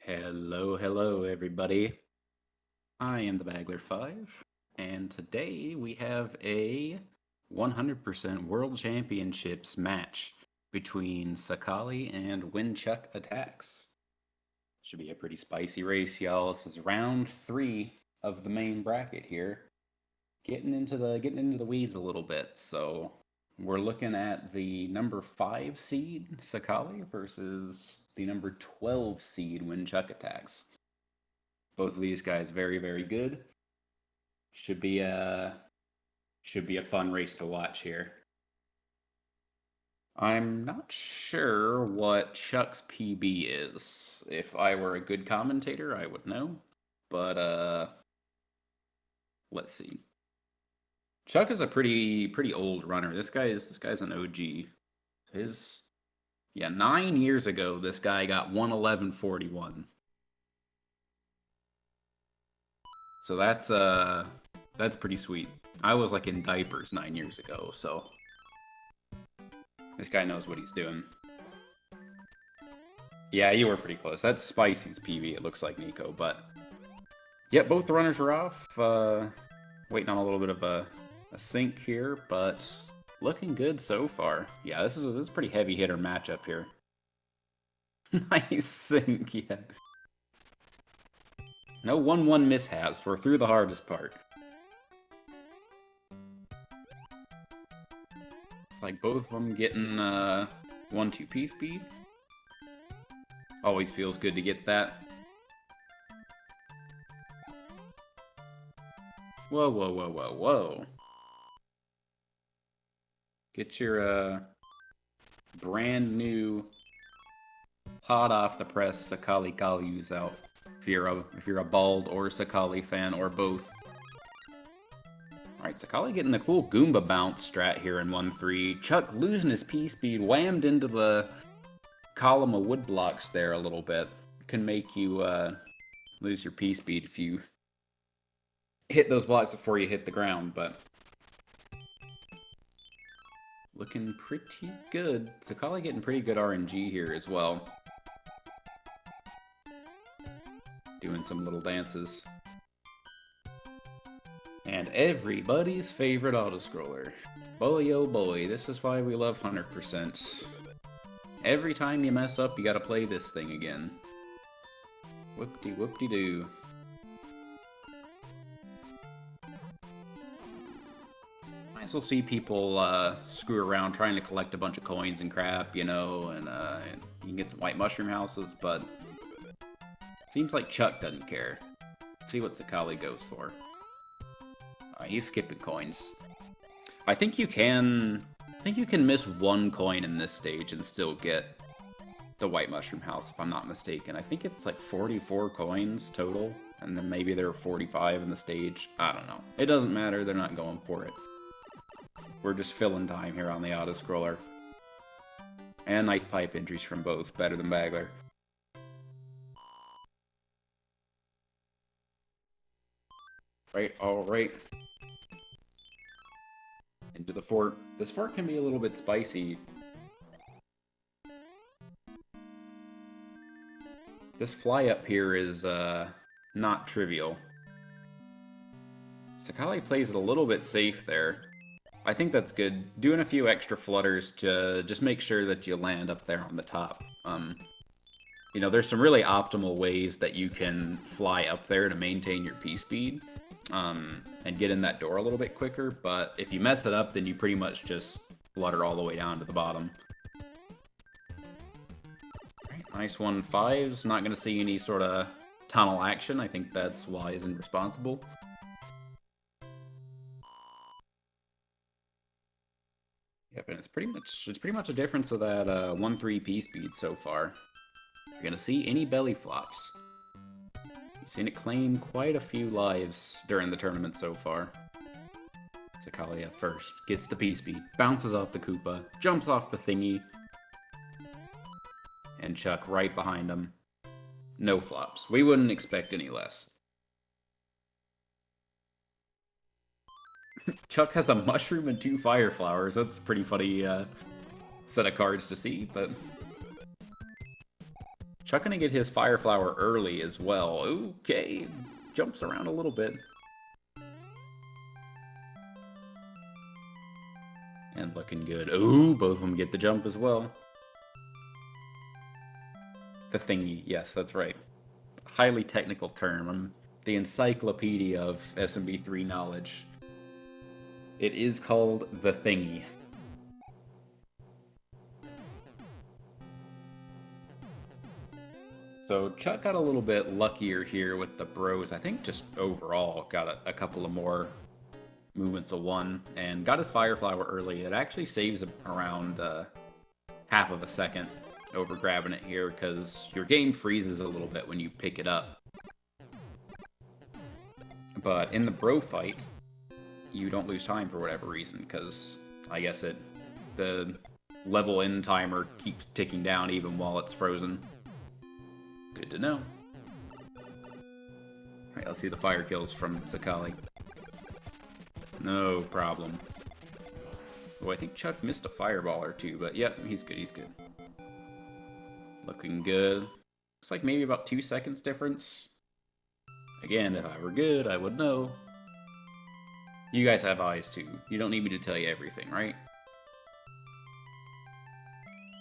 Hello, everybody. I am the Bagler5, and today we have a 100% World Championships match between Sakaali and WhenChukAttacks. Should be a pretty spicy race, y'all. This is round 3 of the main bracket here. Getting into the weeds a little bit. So we're looking at the number 5 seed Sakaali versus the number 12 seed WhenChukAttacks. Both of these guys very good. Should be a fun race to watch here. I'm not sure what Chuck's PB is. If I were a good commentator, I would know. But let's see. Chuck is a pretty old runner. This guy's an OG. 9 years ago this guy got 111.41. So that's pretty sweet. I was like in diapers 9 years ago, so this guy knows what he's doing. Yeah, you were pretty close. That's Spicy's PB, it looks like, Nico, but yep, both the runners are off. Waiting on a little bit of a sync here, but looking good so far. Yeah, this is a pretty heavy hitter matchup here. Nice sync, yeah. No 1-1 mishaps. We're through the hardest part. It's like both of them getting 1-2 speed. Always feels good to get that. Whoa. Get your brand new hot off the press Sakaali Kalyus out. If you're a Bald or Sakaali fan, or both. Alright, Sakaali getting the cool Goomba bounce strat here in 1-3. Chuck losing his P-speed, whammed into the column of wood blocks there a little bit. Can make you lose your P-speed if you hit those blocks before you hit the ground, but looking pretty good. Sakaali getting pretty good RNG here as well. Doing some little dances. And everybody's favorite auto-scroller. Boy, oh boy, this is why we love 100%. Every time you mess up, you gotta play this thing again. Whoop-de-whoop-de-doo. Might as well see people screw around trying to collect a bunch of coins and crap, you know, and you can get some white mushroom houses, but seems like Chuck doesn't care. Let's see what Sakaali goes for. He's skipping coins. I think you can miss one coin in this stage and still get the white mushroom house, if I'm not mistaken. I think it's like 44 coins total, and then maybe there are 45 in the stage. I don't know. It doesn't matter, they're not going for it. We're just filling time here on the auto-scroller. And nice pipe entries from both, better than Bagler. Alright. Into the fort. This fort can be a little bit spicy. This fly up here is not trivial. Sakaali plays it a little bit safe there. I think that's good. Doing a few extra flutters to just make sure that you land up there on the top. You know, there's some really optimal ways that you can fly up there to maintain your P-speed. And get in that door a little bit quicker, but if you mess it up, then you pretty much just flutter all the way down to the bottom. Right, nice 1-5s. Not going to see any sort of tunnel action. I think that's wise and responsible. Yep, and it's pretty much a difference of that 1-3 P-speed so far. You're going to see any belly flops. You've seen it claim quite a few lives during the tournament so far. Sakaali up first, gets the P-speed, bounces off the Koopa, jumps off the thingy, and Chuck right behind him. No flops. We wouldn't expect any less. Chuck has a mushroom and 2 fire flowers. That's a pretty funny set of cards to see, but Chuck gonna get his Fire Flower early as well. Okay, jumps around a little bit. And looking good. Ooh, both of them get the jump as well. The thingy, yes, that's right. Highly technical term. I'm the encyclopedia of SMB3 knowledge. It is called the thingy. So Chuck got a little bit luckier here with the bros. I think just overall got a couple of more movements of one and got his Fire Flower early. It actually saves around half of a second over grabbing it here because your game freezes a little bit when you pick it up. But in the bro fight, you don't lose time for whatever reason because I guess the level end timer keeps ticking down even while it's frozen. Good to know. Alright, let's see the fire kills from Sakaali. No problem. Oh, I think Chuck missed a fireball or two, but yep, he's good, he's good. Looking good. Looks like maybe about 2 seconds difference. Again, if I were good, I would know. You guys have eyes too. You don't need me to tell you everything, right?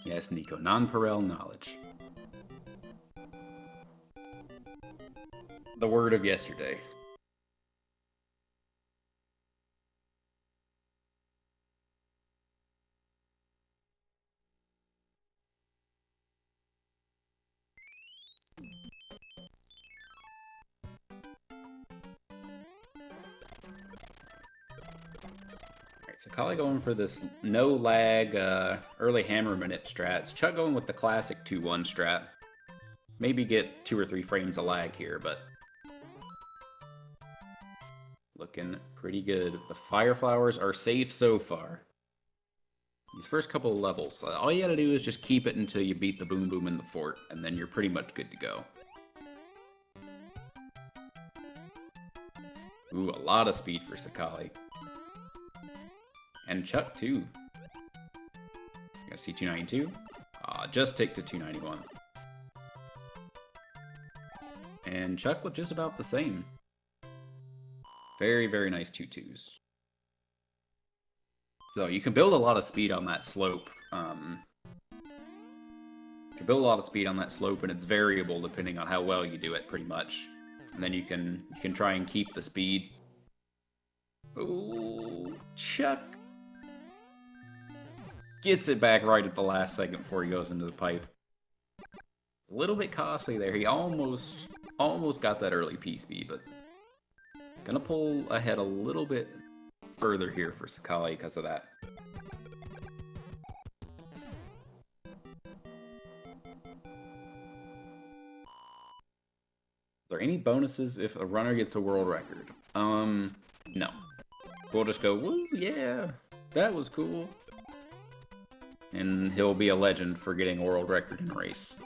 Yes, Nico, non-Perel knowledge. The word of yesterday. Alright, so Sakaali going for this no lag early hammer minute strats. Chuck going with the classic 2-1 strat. Maybe get 2 or 3 frames of lag here, but looking pretty good. The Fire Flowers are safe so far. These first couple of levels, all you gotta do is just keep it until you beat the Boom Boom in the fort, and then you're pretty much good to go. Ooh, a lot of speed for Sakaali. And Chuck, too. You gotta see 292? Just tick to 291. And Chuck with just about the same. Very, very nice 2-2s. So you can build a lot of speed on that slope. You can build a lot of speed on that slope, and it's variable depending on how well you do it, pretty much. And then you can try and keep the speed. Ooh, Chuck gets it back right at the last second before he goes into the pipe. A little bit costly there. He almost got that early P speed, but gonna pull ahead a little bit further here for Sakaali because of that. Are there any bonuses if a runner gets a world record? No. We'll just go, woo, yeah, that was cool. And he'll be a legend for getting a world record in a race.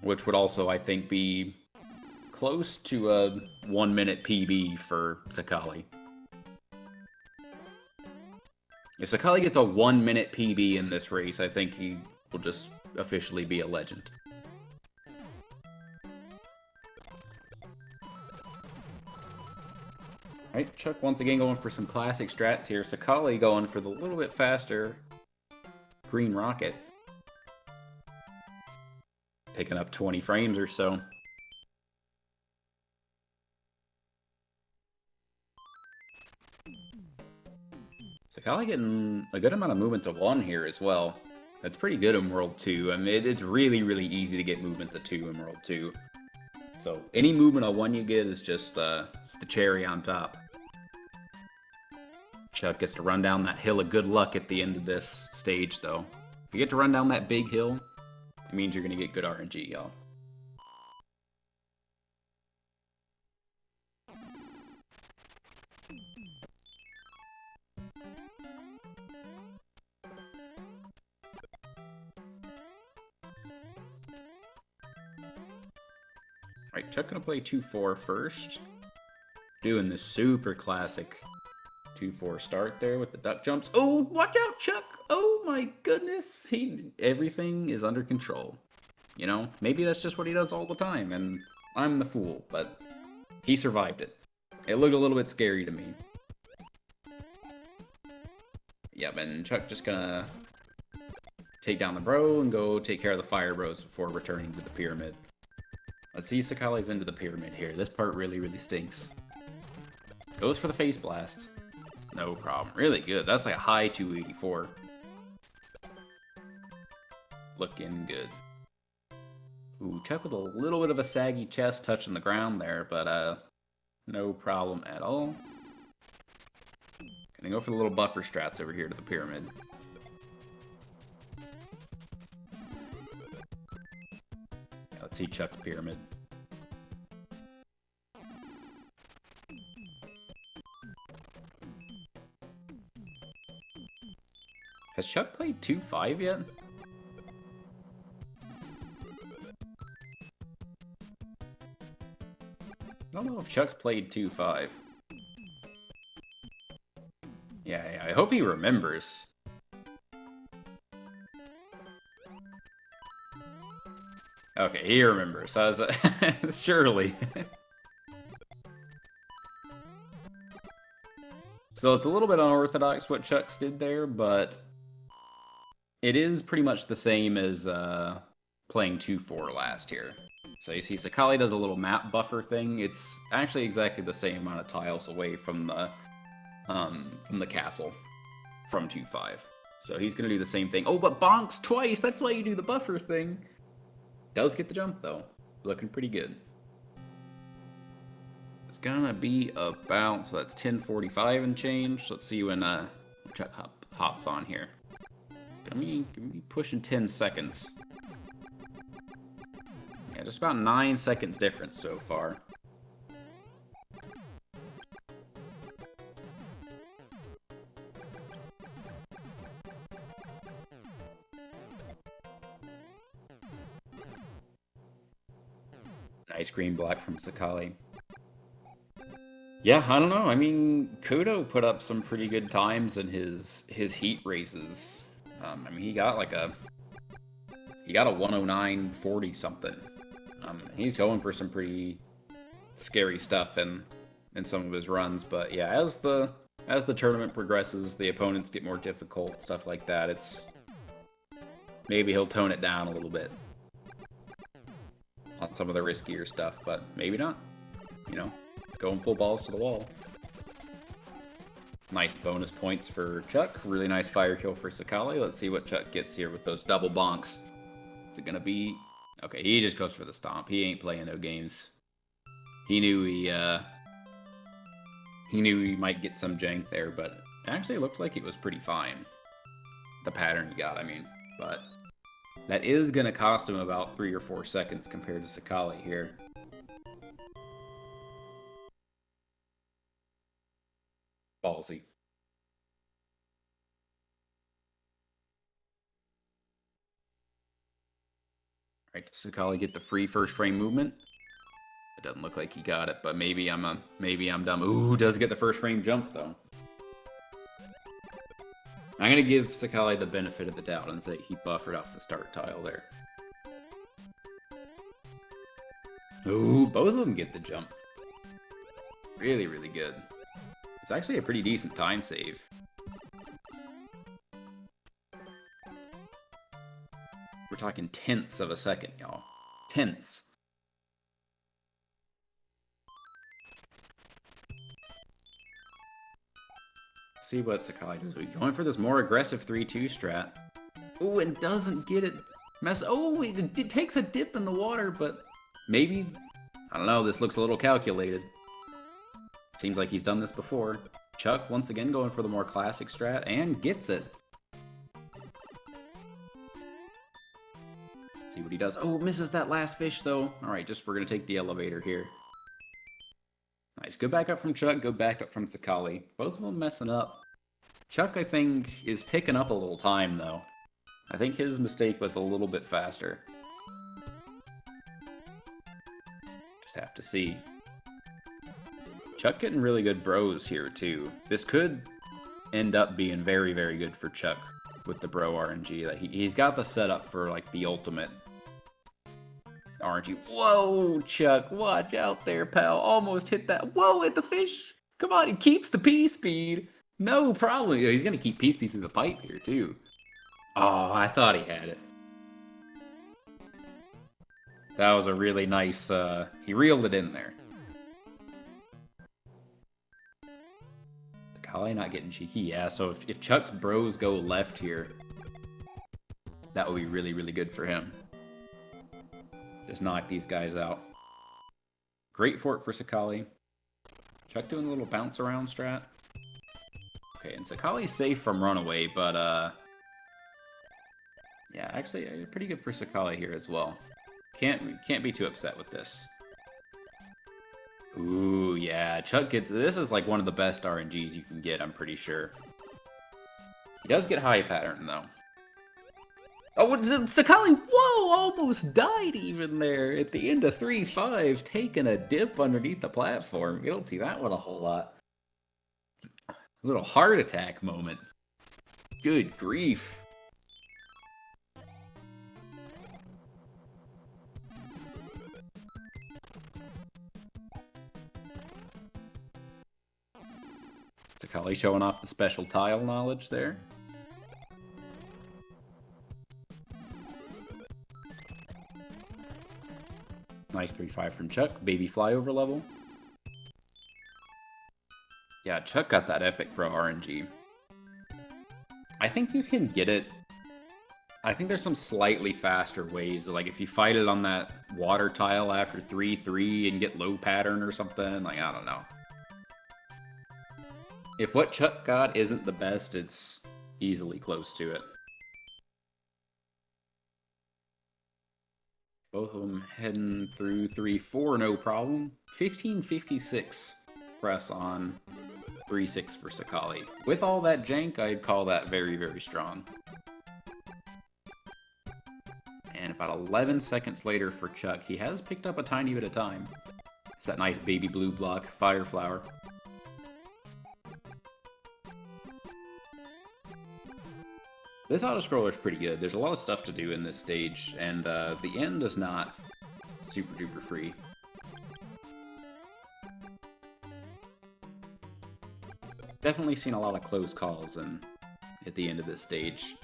Which would also, I think, be close to a 1-minute PB for Sakaali. If Sakaali gets a 1-minute PB in this race, I think he will just officially be a legend. Alright, Chuck once again going for some classic strats here. Sakaali going for the little bit faster green rocket. Picking up 20 frames or so. Sakaali getting a good amount of movements of 1 here as well. That's pretty good in World 2. I mean, it's really, really easy to get movements of 2 in World 2. So any movement of 1 you get is just the cherry on top. Chuck gets to run down that hill of good luck at the end of this stage, though. If you get to run down that big hill, it means you're going to get good RNG, y'all. Alright, Chuck gonna play 2-4 first. Doing the super classic 2-4 start there with the duck jumps. Oh, watch out, Chuck! Oh my goodness! Everything is under control. You know, maybe that's just what he does all the time, and I'm the fool, but he survived it. It looked a little bit scary to me. Yep, and Chuck just gonna take down the bro and go take care of the fire bros before returning to the pyramid. Let's see Sakaali's into the pyramid here. This part really, really stinks. Goes for the face blast. No problem. Really good. That's like a high 284. Looking good. Ooh, Chuck with a little bit of a saggy chest touching the ground there, but no problem at all. Gonna go for the little buffer strats over here to the pyramid. Yeah, let's see Chuck's pyramid. Has Chuck played 2-5 yet? I don't know if Chuck's played 2-5. Yeah, I hope he remembers. Okay, he remembers. I was surely. So it's a little bit unorthodox what Chuck's did there, but it is pretty much the same as playing 2-4 last year. So you see Sakaali does a little map buffer thing. It's actually exactly the same amount of tiles away from the castle from 2-5. So he's gonna do the same thing. Oh, but bonks twice! That's why you do the buffer thing. Does get the jump though. Looking pretty good. It's gonna be about, so that's 10:45 and change. Let's see when Chuck hops on here. Gonna be pushing 10 seconds. Yeah, just about 9 seconds difference so far. Nice green black from Sakaali. Yeah, I don't know. I mean, Kudo put up some pretty good times in his heat races. I mean, he got a 109.40 something. He's going for some pretty scary stuff in some of his runs. But yeah, as the tournament progresses, the opponents get more difficult, stuff like that. Maybe he'll tone it down a little bit on some of the riskier stuff, but maybe not. You know, going full balls to the wall. Nice bonus points for Chuck. Really nice fire kill for Sakaali. Let's see what Chuck gets here with those double bonks. Is it gonna be... Okay, he just goes for the stomp. He ain't playing no games. He knew he might get some jank there, but it actually looked like it was pretty fine. The pattern he got, I mean. But that is gonna cost him about 3 or 4 seconds compared to Sakaali here. Ballsy. Right, does Sakaali get the free first frame movement? It doesn't look like he got it, but maybe I'm dumb. Ooh, does get the first frame jump though. I'm gonna give Sakaali the benefit of the doubt and say he buffered off the start tile there. Ooh, both of them get the jump. Really, really good. It's actually a pretty decent time save. We're talking tenths of a second, y'all. Tenths. Let's see what Sakaali does. We're going for this more aggressive 3-2 strat. Ooh, and doesn't get it. Oh, it takes a dip in the water, but maybe... I don't know, this looks a little calculated. Seems like he's done this before. Chuck, once again, going for the more classic strat, and gets it. See what he does. Oh, misses that last fish, though. Alright, we're gonna take the elevator here. Nice. Good backup from Chuck, good backup from Sakaali. Both of them messing up. Chuck, I think, is picking up a little time, though. I think his mistake was a little bit faster. Just have to see. Chuck getting really good bros here, too. This could end up being very, very good for Chuck with the bro RNG. He's got the setup for, like, the ultimate RNG. Whoa, Chuck, watch out there, pal. Almost hit that. Whoa, hit the fish. Come on, he keeps the P-speed. No problem. He's going to keep P-speed through the pipe here, too. Oh, I thought he had it. That was a really nice, he reeled it in there. Sakaali not getting cheeky. Yeah, so if Chuck's bros go left here, that would be really, really good for him. Just knock these guys out. Great fort for Sakaali. Chuck doing a little bounce around strat. Okay, and Sakaali's safe from runaway, but yeah, actually pretty good for Sakaali here as well. Can't be too upset with this. Ooh, yeah, Chuck gets... This is like one of the best RNGs you can get, I'm pretty sure. He does get high pattern, though. Oh, Sakaali, whoa, almost died even there at the end of 3-5, taking a dip underneath the platform. You don't see that one a whole lot. A little heart attack moment. Good grief. Sakaali showing off the special tile knowledge there. Nice 3-5 from Chuck. Baby flyover level. Yeah, Chuck got that epic pro RNG. I think you can get it. I think there's some slightly faster ways. Like if you fight it on that water tile after 3-3 and get low pattern or something. Like, I don't know. If what Chuck got isn't the best, it's easily close to it. Both of them heading through 3-4, no problem. 15.56 press on 3-6 for Sakaali. With all that jank, I'd call that very, very strong. And about 11 seconds later for Chuck, he has picked up a tiny bit of time. It's that nice baby blue block, Fire Flower. This auto-scroller is pretty good. There's a lot of stuff to do in this stage, and the end is not super duper free. Definitely seen a lot of close calls at the end of this stage.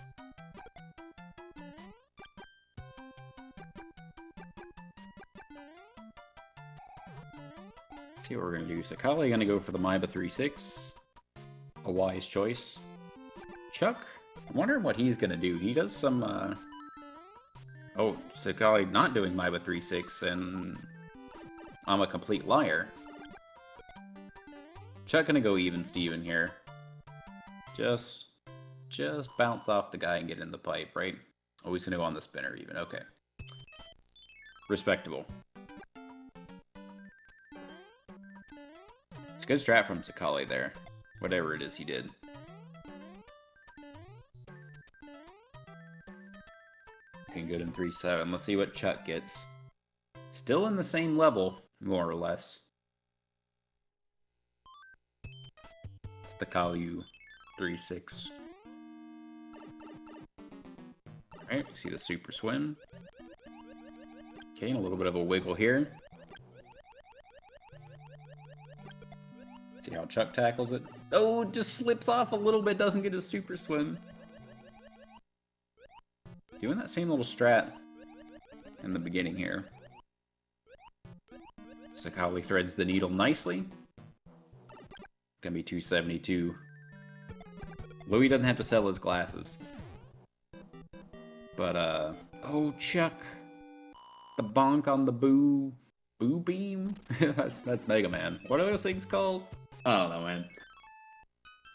Let's see what we're going to do. Sakaali going to go for the Maiba 3-6. A wise choice. Chuck? I'm wondering what he's gonna do. He does some, Oh, Sakaali not doing Maiba 3-6, and I'm a complete liar. Chuck gonna go even Steven here. Just bounce off the guy and get in the pipe, right? Oh, he's gonna go on the spinner even, okay. Respectable. It's a good strat from Sakaali there. Whatever it is he did. Looking good in 3-7. Let's see what Chuck gets. Still in the same level, more or less. It's the Kalu 3-6. Alright, we see the super swim. Okay, and a little bit of a wiggle here. See how Chuck tackles it. Oh, it just slips off a little bit, doesn't get his super swim. Doing that same little strat in the beginning here. Sakaali threads the needle nicely. Gonna be 272. Louis doesn't have to sell his glasses. But, oh, Chuck. The bonk on the boo beam? that's Mega Man. What are those things called? I don't know, man.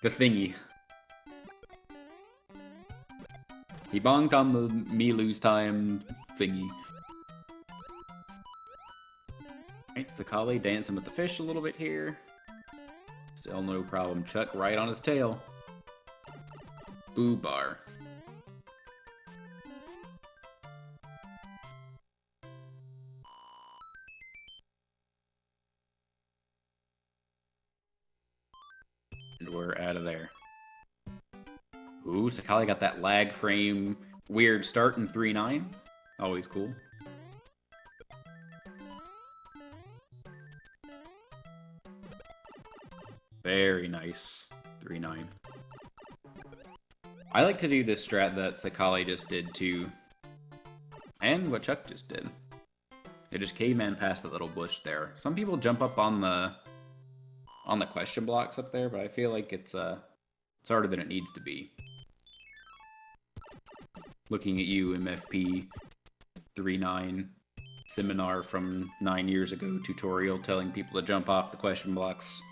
The thingy. He bonked on the me lose time thingy. Right, Sakaali dancing with the fish a little bit here. Still no problem. Chuck right on his tail. Boo bar. And we're out of there. Ooh, Sakaali got that lag frame weird start in 3-9. Always cool. Very nice. 3-9. I like to do this strat that Sakaali just did too. And what Chuck just did. They just caveman past that little bush there. Some people jump up on the question blocks up there, but I feel like it's harder than it needs to be. Looking at you, MFP 3-9 seminar from 9 years ago tutorial telling people to jump off the question blocks.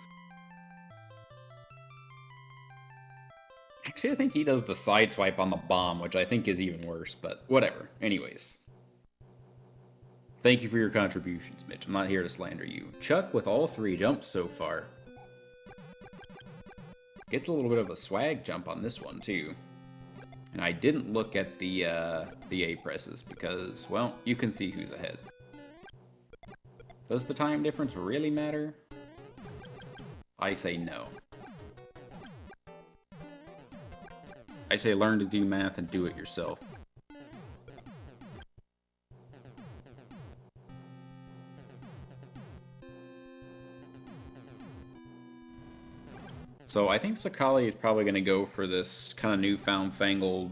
Actually, I think he does the side swipe on the bomb, which I think is even worse, but whatever. Anyways. Thank you for your contributions, Mitch. I'm not here to slander you. Chuck with all 3 jumps so far. Gets a little bit of a swag jump on this one, too. And I didn't look at the A presses because, well, you can see who's ahead. Does the time difference really matter? I say no. I say learn to do math and do it yourself. So I think Sakaali is probably going to go for this kind of newfound fangled,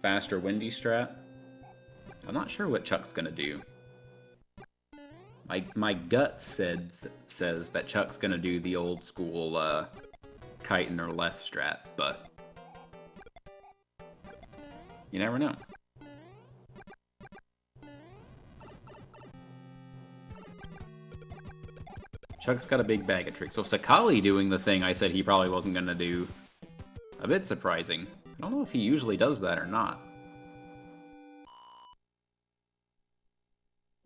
faster windy strat. I'm not sure what Chuck's going to do. My gut says that Chuck's going to do the old school kite in her left strat, but you never know. Chuck's got a big bag of tricks. So Sakaali doing the thing I said he probably wasn't going to do. A bit surprising. I don't know if he usually does that or not.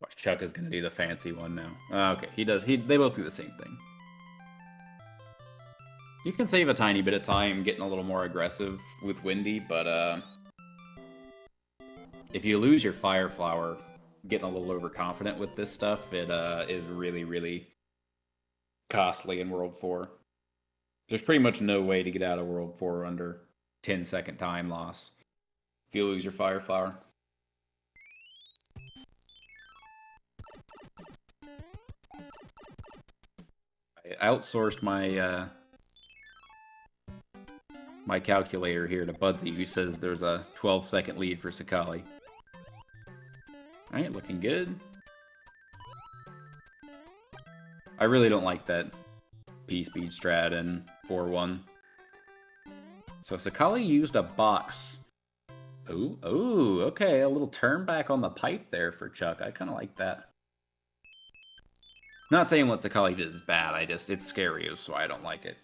Watch, Chuck is going to do the fancy one now. Okay, he does. They both do the same thing. You can save a tiny bit of time getting a little more aggressive with Windy, but if you lose your Fire Flower, getting a little overconfident with this stuff, it is really, really costly in World 4. There's pretty much no way to get out of World 4 under 10-second time loss if you lose your Fire Flower. I outsourced my my calculator here to Budsy, who says there's a 12-second lead for Sakaali. Alright, looking good. I really don't like that P-speed strat in 4-1. So Sakaali used a box. Ooh, okay, a little turn back on the pipe there for Chuck. I kind of like that. Not saying what Sakaali did is bad, it's scary, so I don't like it.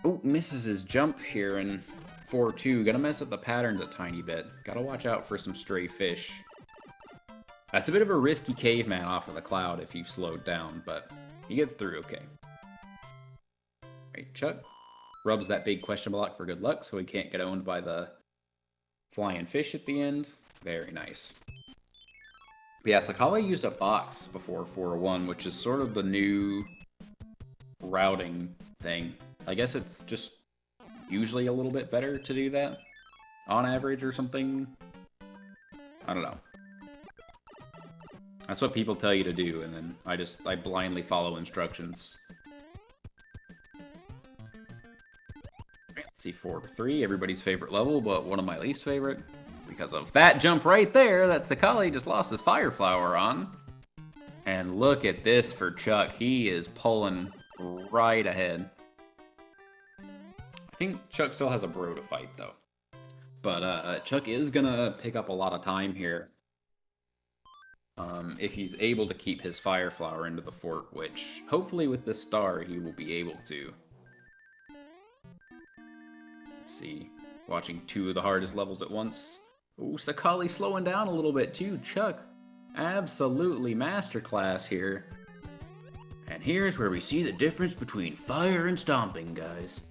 Oh, misses his jump here in 4-2. Gonna mess up the patterns a tiny bit. Gotta watch out for some stray fish. That's a bit of a risky caveman off of the cloud if you've slowed down, but he gets through okay. Right, Chuck rubs that big question block for good luck so he can't get owned by the flying fish at the end. Very nice. But yeah, Sakaali used a box before 4-1, which is sort of the new routing thing. I guess it's just usually a little bit better to do that on average or something. I don't know. That's what people tell you to do, and then I blindly follow instructions. Let's see, 4-3, everybody's favorite level, but one of my least favorite. Because of that jump right there that Sakaali just lost his Fire Flower on. And look at this for Chuck. He is pulling right ahead. I think Chuck still has a bro to fight, though. But Chuck is going to pick up a lot of time here. If he's able to keep his Fire Flower into the fort, which hopefully with this star he will be able to. Let's see. Watching 2 of the hardest levels at once. Ooh, Sakaali slowing down a little bit too. Chuck, absolutely masterclass here. And here's where we see the difference between fire and stomping, guys.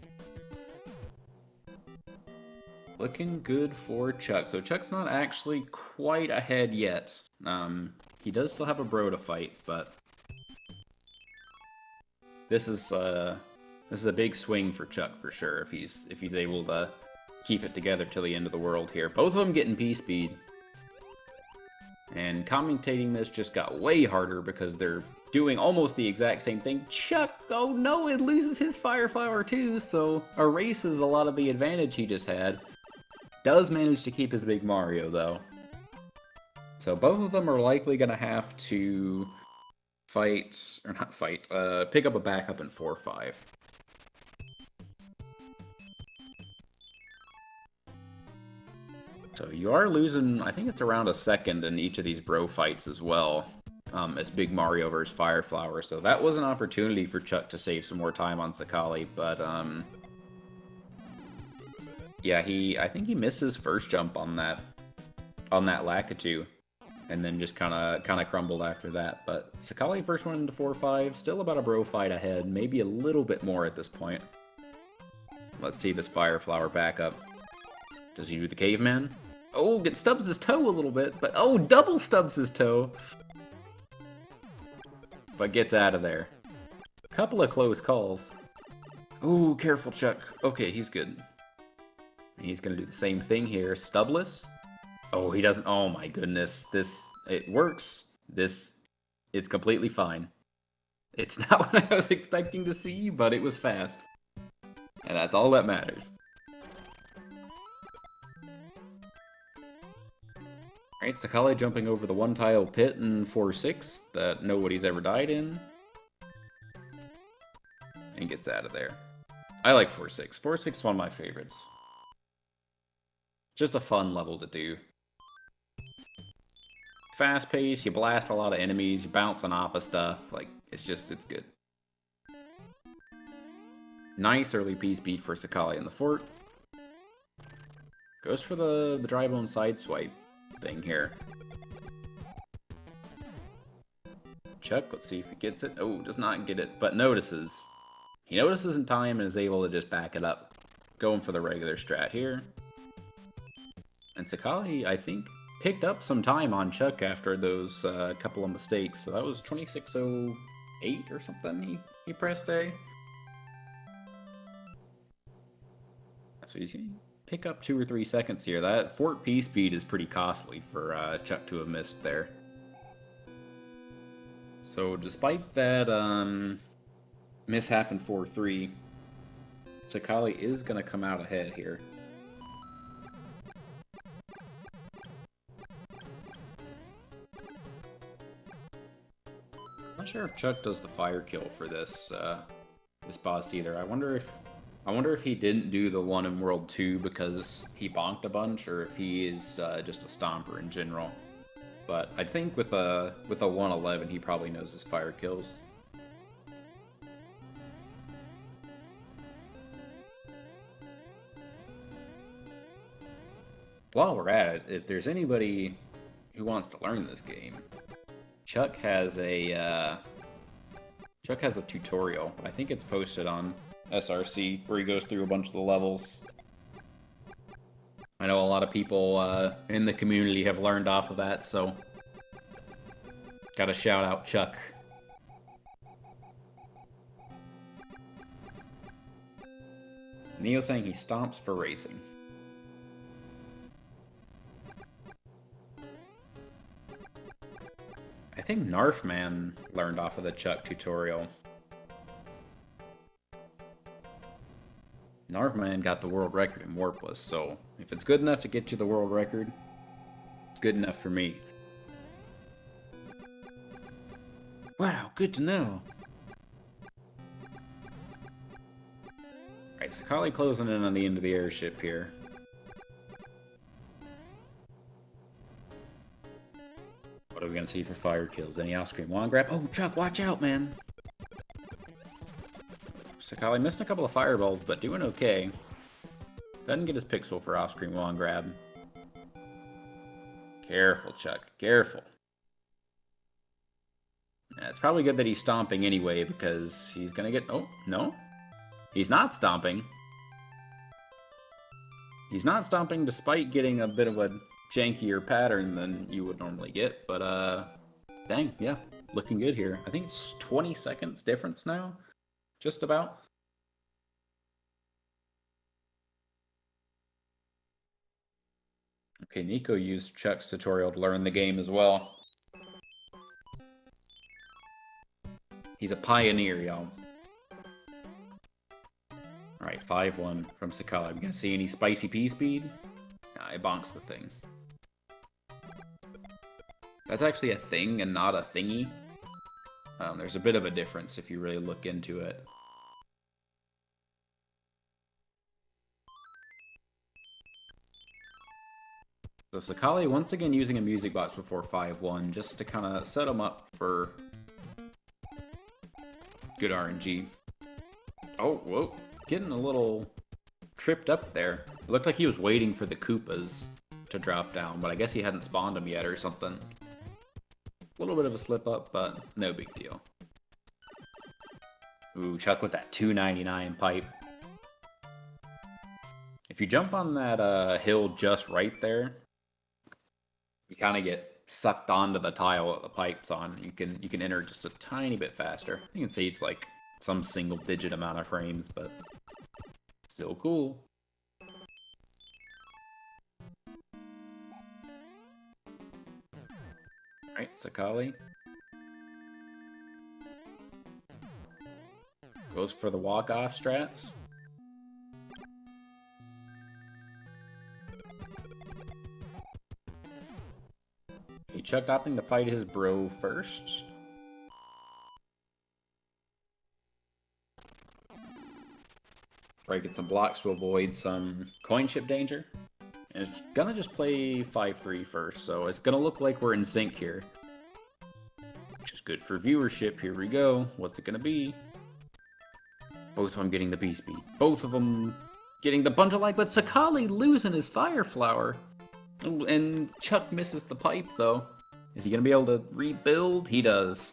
Looking good for Chuck. So Chuck's not actually quite ahead yet. He does still have a bro to fight, but this is a big swing for Chuck for sure if he's able to keep it together till the end of the world here. Both of them getting P-speed. And commentating this just got way harder because they're doing almost the exact same thing. Chuck, oh no, it loses his Fire Flower too, so erases a lot of the advantage he just had. Does manage to keep his Big Mario, though. So both of them are likely going to have to fight, or not fight, pick up a backup in 4-5. So you are losing, I think it's around a second in each of these bro fights as well. It's Big Mario versus Fire Flower, so that was an opportunity for Chuck to save some more time on Sakaali, but yeah, I think he missed his first jump on that Lakitu, and then just kind of crumbled after that. But Sakaali first went into 4-5, still about a bro fight ahead, maybe a little bit more at this point. Let's see this Fire Flower backup. Does he do the caveman? Oh, it stubs his toe a little bit, but oh, double stubs his toe. But gets out of there. Couple of close calls. Oh, careful, Chuck. Okay, he's good. He's gonna do the same thing here. Stubless. Oh, he doesn't. Oh my goodness. It works. It's completely fine. It's not what I was expecting to see, but it was fast. And that's all that matters. Alright, Sakaali jumping over the one-tile pit in 4-6 that nobody's ever died in. And gets out of there. I like 4-6. 4-6 is one of my favorites. Just a fun level to do. Fast pace, you blast a lot of enemies, you bounce on off of stuff, like, it's good. Nice early piece beat for Sakaali in the fort. Goes for the dry bone side swipe thing here. Chuck, let's see if he gets it. Oh, does not get it, but notices. He notices in time and is able to just back it up. Going for the regular strat here. And Sakaali, I think, picked up some time on Chuck after those couple of mistakes. So that was 26:08 or something he pressed A. So he's going to pick up 2 or 3 seconds here. That fort P speed is pretty costly for Chuck to have missed there. So despite that mishap in 4-3, Sakaali is going to come out ahead here. Not sure if Chuck does the fire kill for this this boss either. I wonder if he didn't do the one in World 2 because he bonked a bunch, or if he is just a stomper in general. But I think with a 111, he probably knows his fire kills. While we're at it, if there's anybody who wants to learn this game, Chuck has a tutorial. I think it's posted on SRC, where he goes through a bunch of the levels. I know a lot of people in the community have learned off of that, so gotta shout out Chuck. Neo saying he stomps for racing. I think Narfman learned off of the Chuck tutorial. Narfman got the world record in Warpless, so if it's good enough to get you the world record, it's good enough for me. Wow, good to know. Alright, Sakaali closing in on the end of the airship here. What are we gonna see for fire kills? Any off-screen wand grab? Oh, Chuck, watch out, man! Sakaali missed a couple of fireballs, but doing okay. Doesn't get his pixel for off-screen wand grab. Careful, Chuck. Careful. Yeah, it's probably good that he's stomping anyway, because he's gonna get... Oh, no? He's not stomping. He's not stomping despite getting a bit of a jankier pattern than you would normally get, but, dang, yeah. Looking good here. I think it's 20 seconds difference now. Just about. Okay, Nico used Chuck's tutorial to learn the game as well. He's a pioneer, y'all. Alright, 5-1 from Sakaali. Are we gonna see any spicy pea speed? Nah, it bonks the thing. That's actually a thing and not a thingy. There's a bit of a difference if you really look into it. So Sakaali once again using a music box before 5-1 just to kind of set him up for good RNG. Oh, whoa. Getting a little tripped up there. It looked like he was waiting for the Koopas to drop down, but I guess he hadn't spawned them yet or something. A little bit of a slip up, but no big deal. Ooh, Chuck with that 299 pipe. If you jump on that hill just right there, you kind of get sucked onto the tile that the pipe's on. You can enter just a tiny bit faster. You can see it's like some single-digit amount of frames, but still cool. Alright, Sakaali. Goes for the walk-off strats. Chuck opting to fight his bro first. Breaking some blocks to avoid some coin ship danger. And it's gonna just play 5-3 first, so it's gonna look like we're in sync here. Which is good for viewership. Here we go. What's it gonna be? Both of them getting the B speed. Both of them getting the bundle like, but Sakaali losing his fire flower. And Chuck misses the pipe, though. Is he going to be able to rebuild? He does.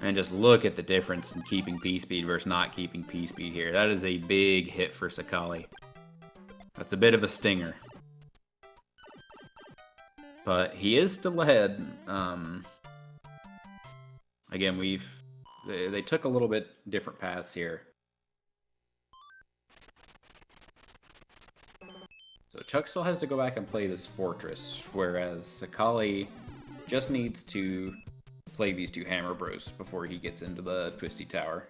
And just look at the difference in keeping P-Speed versus not keeping P-Speed here. That is a big hit for Sakaali. That's a bit of a stinger. But he is still ahead. Again, they took a little bit different paths here. So Chuck still has to go back and play this fortress, whereas Sakaali just needs to play these two Hammer Bros before he gets into the Twisty Tower.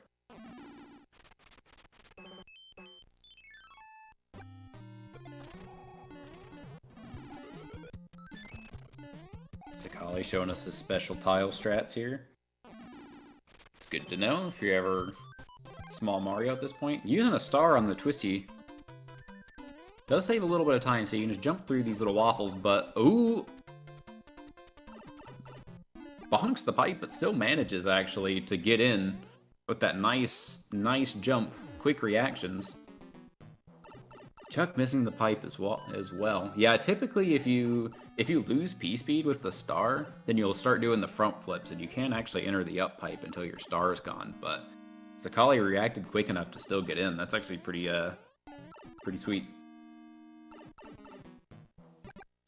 Sakaali showing us his special tile strats here. It's good to know if you're ever small Mario at this point. Using a star on the Twisty does save a little bit of time, so you can just jump through these little waffles, but ooh! Bonks the pipe, but still manages, actually, to get in with that nice jump. Quick reactions. Chuck missing the pipe as well. Yeah, typically if you lose P-Speed with the star, then you'll start doing the front flips, and you can't actually enter the up pipe until your star is gone, but Sakaali reacted quick enough to still get in. That's actually pretty sweet.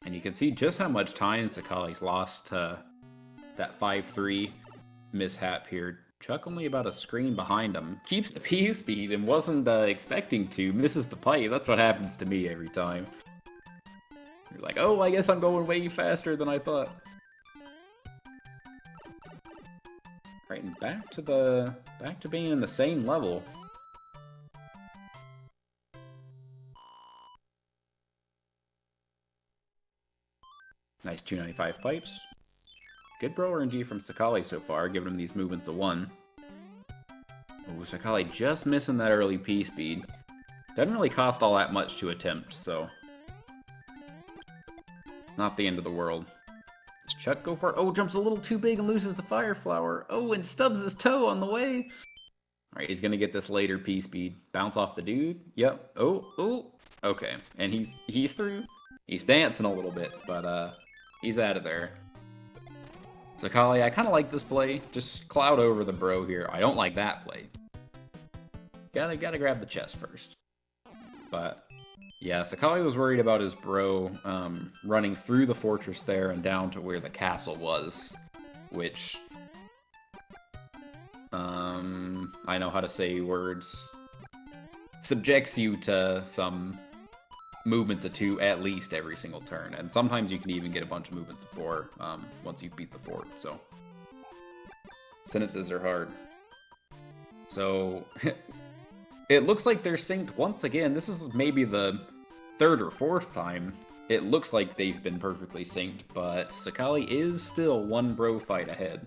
And you can see just how much time Sakaali's lost to that 5-3 mishap here. Chuck only about a screen behind him. Keeps the P speed and wasn't expecting to. Misses the pipe. That's what happens to me every time. You're like, oh, I guess I'm going way faster than I thought. Right, and back to being in the same level. Nice 295 pipes. Good bro RNG from Sakaali so far, giving him these movements of 1. Ooh, Sakaali just missing that early P speed. Doesn't really cost all that much to attempt, so not the end of the world. Does Chuck go for it? Oh, jumps a little too big and loses the fire flower. Oh, and stubs his toe on the way. Alright, he's gonna get this later P speed. Bounce off the dude. Yep. Oh. Okay. And he's through. He's dancing a little bit, but he's out of there. Sakaali, I kind of like this play. Just cloud over the bro here. I don't like that play. Gotta grab the chest first. But yeah, Sakaali was worried about his bro running through the fortress there and down to where the castle was, which I know how to say words. Subjects you to some movements of 2 at least every single turn, and sometimes you can even get a bunch of movements of 4 once you beat the fort, so sentences are hard. So it looks like they're synced once again. This is maybe the 3rd or 4th time it looks like they've been perfectly synced, but Sakaali is still one bro fight ahead.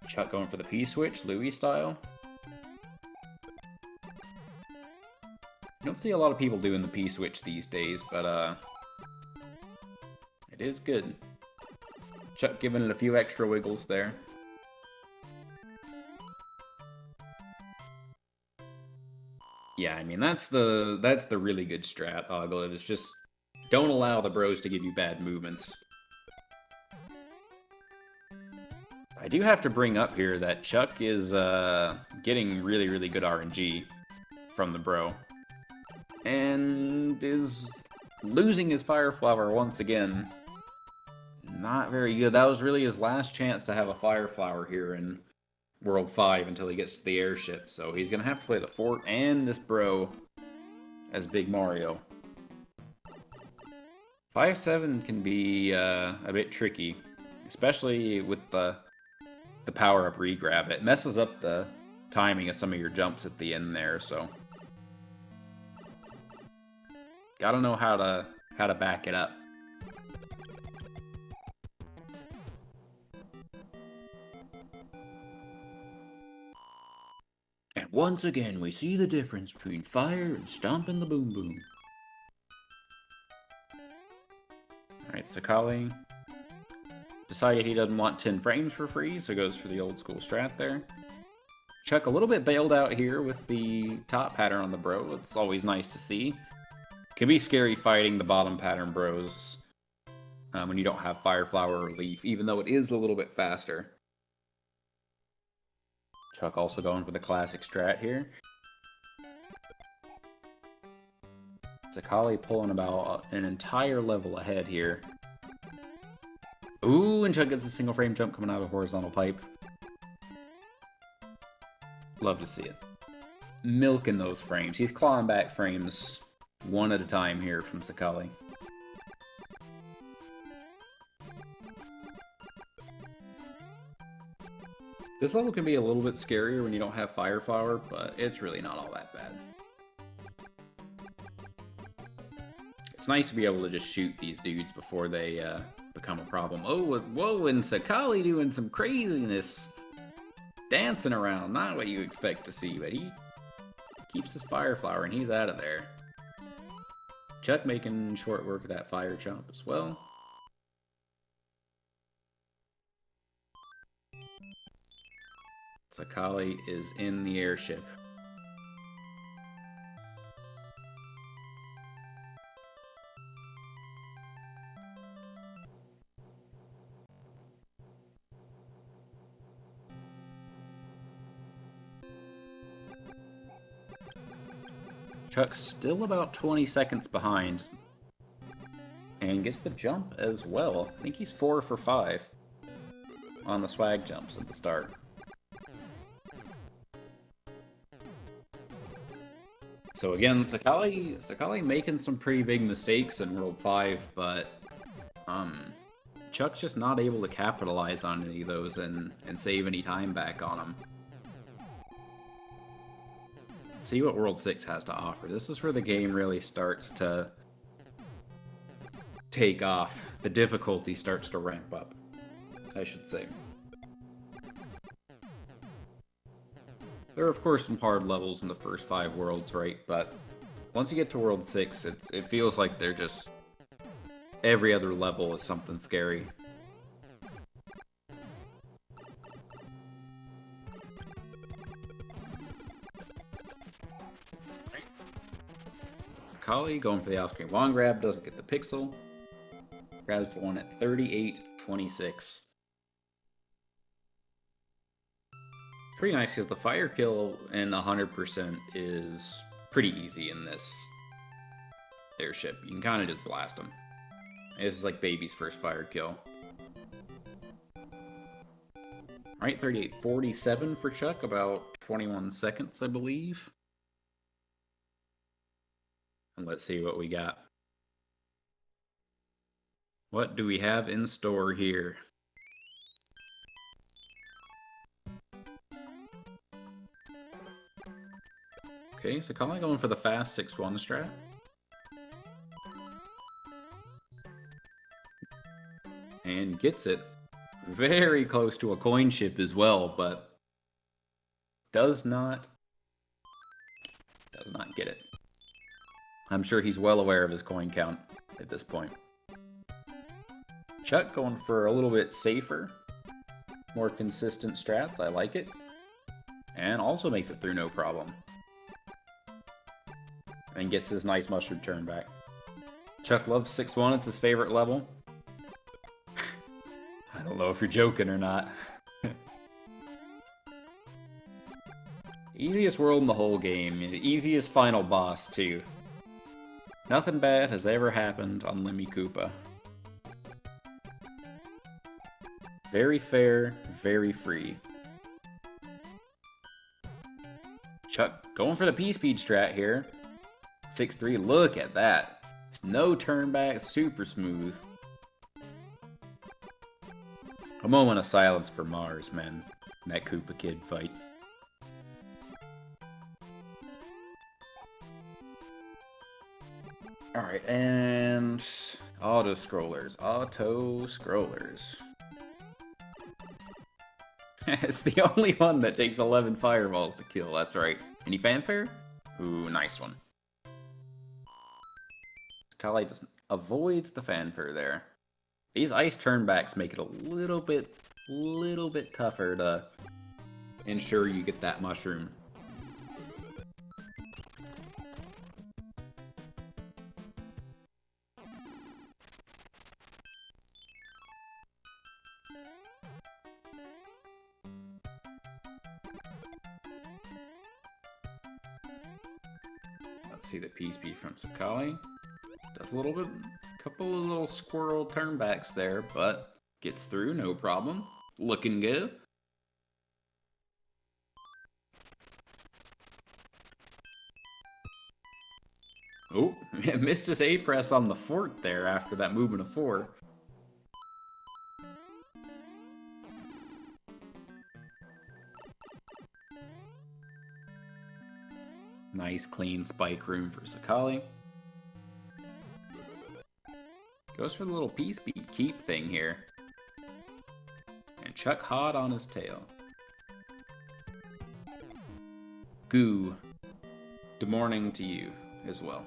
Chuck going for the P-switch, Louis style. You don't see a lot of people doing the P-switch these days, but it is good. Chuck giving it a few extra wiggles there. Yeah, I mean, that's the really good strat, Oglet. It's just, don't allow the bros to give you bad movements. I do have to bring up here that Chuck is getting really, really good RNG from the bro. And is losing his Fire Flower once again. Not very good. That was really his last chance to have a Fire Flower here in World 5 until he gets to the airship. So he's going to have to play the fort and this bro as Big Mario. 5-7 can be a bit tricky, especially with the power-up regrab. It messes up the timing of some of your jumps at the end there, so gotta know how to back it up. And once again, we see the difference between fire and stomping the boom boom. Alright, Sakaali decided he doesn't want 10 frames for free, so goes for the old school strat there. Chuck a little bit bailed out here with the top pattern on the bro. It's always nice to see. Can be scary fighting the bottom pattern bros when you don't have Fire Flower or Leaf, even though it is a little bit faster. Chuck also going for the classic strat here. Sakaali pulling about an entire level ahead here. Ooh, and Chuck gets a single frame jump coming out of a horizontal pipe. Love to see it. Milking those frames. He's clawing back frames one at a time here from Sakaali. This level can be a little bit scarier when you don't have Fire Flower, but it's really not all that bad. It's nice to be able to just shoot these dudes before they become a problem. Oh, whoa, and Sakaali doing some craziness. Dancing around, not what you expect to see, but he keeps his Fire Flower and he's out of there. Chuck making short work of that fire jump as well. Sakaali is in the airship. Chuck's still about 20 seconds behind. And gets the jump as well. I think he's 4 for 5 on the swag jumps at the start. So again, Sakaali making some pretty big mistakes in World 5, but Chuck's just not able to capitalize on any of those and save any time back on them. See what World 6 has to offer. This is where the game really starts to take off. The difficulty starts to ramp up, I should say. There are, of course, some hard levels in the first 5 worlds, right? But once you get to World 6, it feels like they're just... every other level is something scary. Sakaali going for the off-screen wand grab, doesn't get the pixel. Grabs the one at 38-26. Pretty nice because the fire kill in 100% is pretty easy in this airship. You can kind of just blast them. This is like Baby's first fire kill. Alright, 38-47 for Chuck, about 21 seconds, I believe. Let's see what we got. What do we have in store here? Okay, Sakaali going for the fast 6-1 strat. And gets it. Very close to a coin ship as well, but does not get it. I'm sure he's well aware of his coin count at this point. Chuck going for a little bit safer, more consistent strats. I like it. And also makes it through no problem. And gets his nice mushroom turn back. Chuck loves 6-1. It's his favorite level. I don't know if you're joking or not. Easiest world in the whole game. Easiest final boss, too. Nothing bad has ever happened on Lemmy Koopa. Very fair, very free. Chuck going for the P-Speed strat here. 6-3, look at that. It's no turn back, super smooth. A moment of silence for Mars, man. That Koopa Kid fight. Alright, and auto-scrollers. Auto-scrollers. It's the only one that takes 11 fireballs to kill, that's right. Any fanfare? Ooh, nice one. Sakaali just avoids the fanfare there. These ice turnbacks make it a little bit tougher to ensure you get that mushroom. Let's see the P-Speed from Sakaali. Does a little bit, couple of little squirrel turnbacks there, but gets through, no problem. Looking good. Oh, missed his A-press on the fort there after that movement of 4. Nice clean spike room for Sakaali. Goes for the little P-Speed keep thing here. And Chuck hot on his tail. Goo. Good morning to you as well.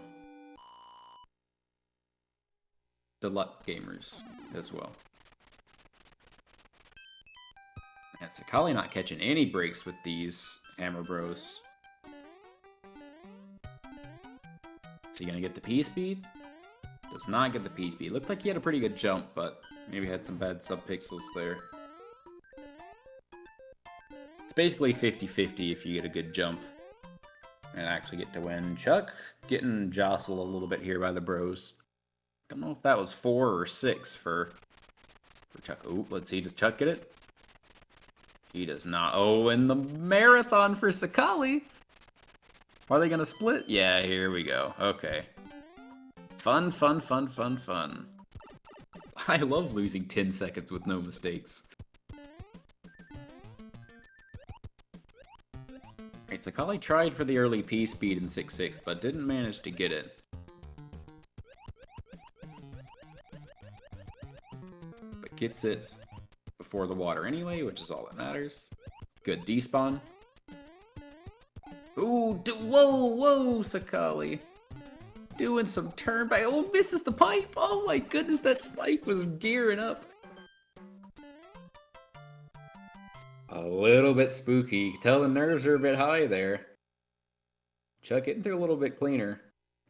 The luck gamers as well. And Sakaali not catching any breaks with these Hammer Bros. Is he gonna get the P-Speed? Does not get the P-Speed. Looked like he had a pretty good jump, but maybe had some bad sub-pixels there. It's basically 50-50 if you get a good jump and actually get to win. Chuck getting jostled a little bit here by the bros. Don't know if that was 4 or 6 for Chuck. Oh, let's see. Does Chuck get it? He does not. Oh, and the marathon for Sakaali. Are they going to split? Yeah, here we go. Okay. Fun, fun, fun, fun, fun. I love losing 10 seconds with no mistakes. Alright, Sakaali tried for the early P-Speed in 6-6, but didn't manage to get it. But gets it before the water anyway, which is all that matters. Good despawn. Ooh, whoa, Sakaali. Doing some turn back. Oh, misses the pipe. Oh my goodness, that spike was gearing up. A little bit spooky. You can tell the nerves are a bit high there. Chuck getting through a little bit cleaner.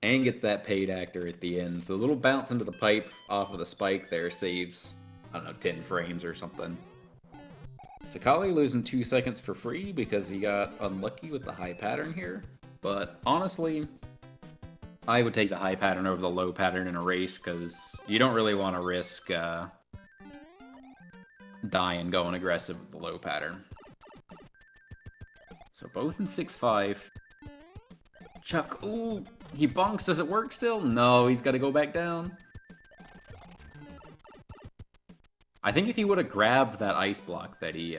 And gets that paid actor at the end. The little bounce into the pipe off of the spike there saves, I don't know, 10 frames or something. Sakaali losing 2 seconds for free because he got unlucky with the high pattern here. But honestly, I would take the high pattern over the low pattern in a race because you don't really want to risk dying going aggressive with the low pattern. So both in 6-5. Chuck, ooh, He bonks. Does it work still? No, he's got to go back down. I think if he would have grabbed that ice block that he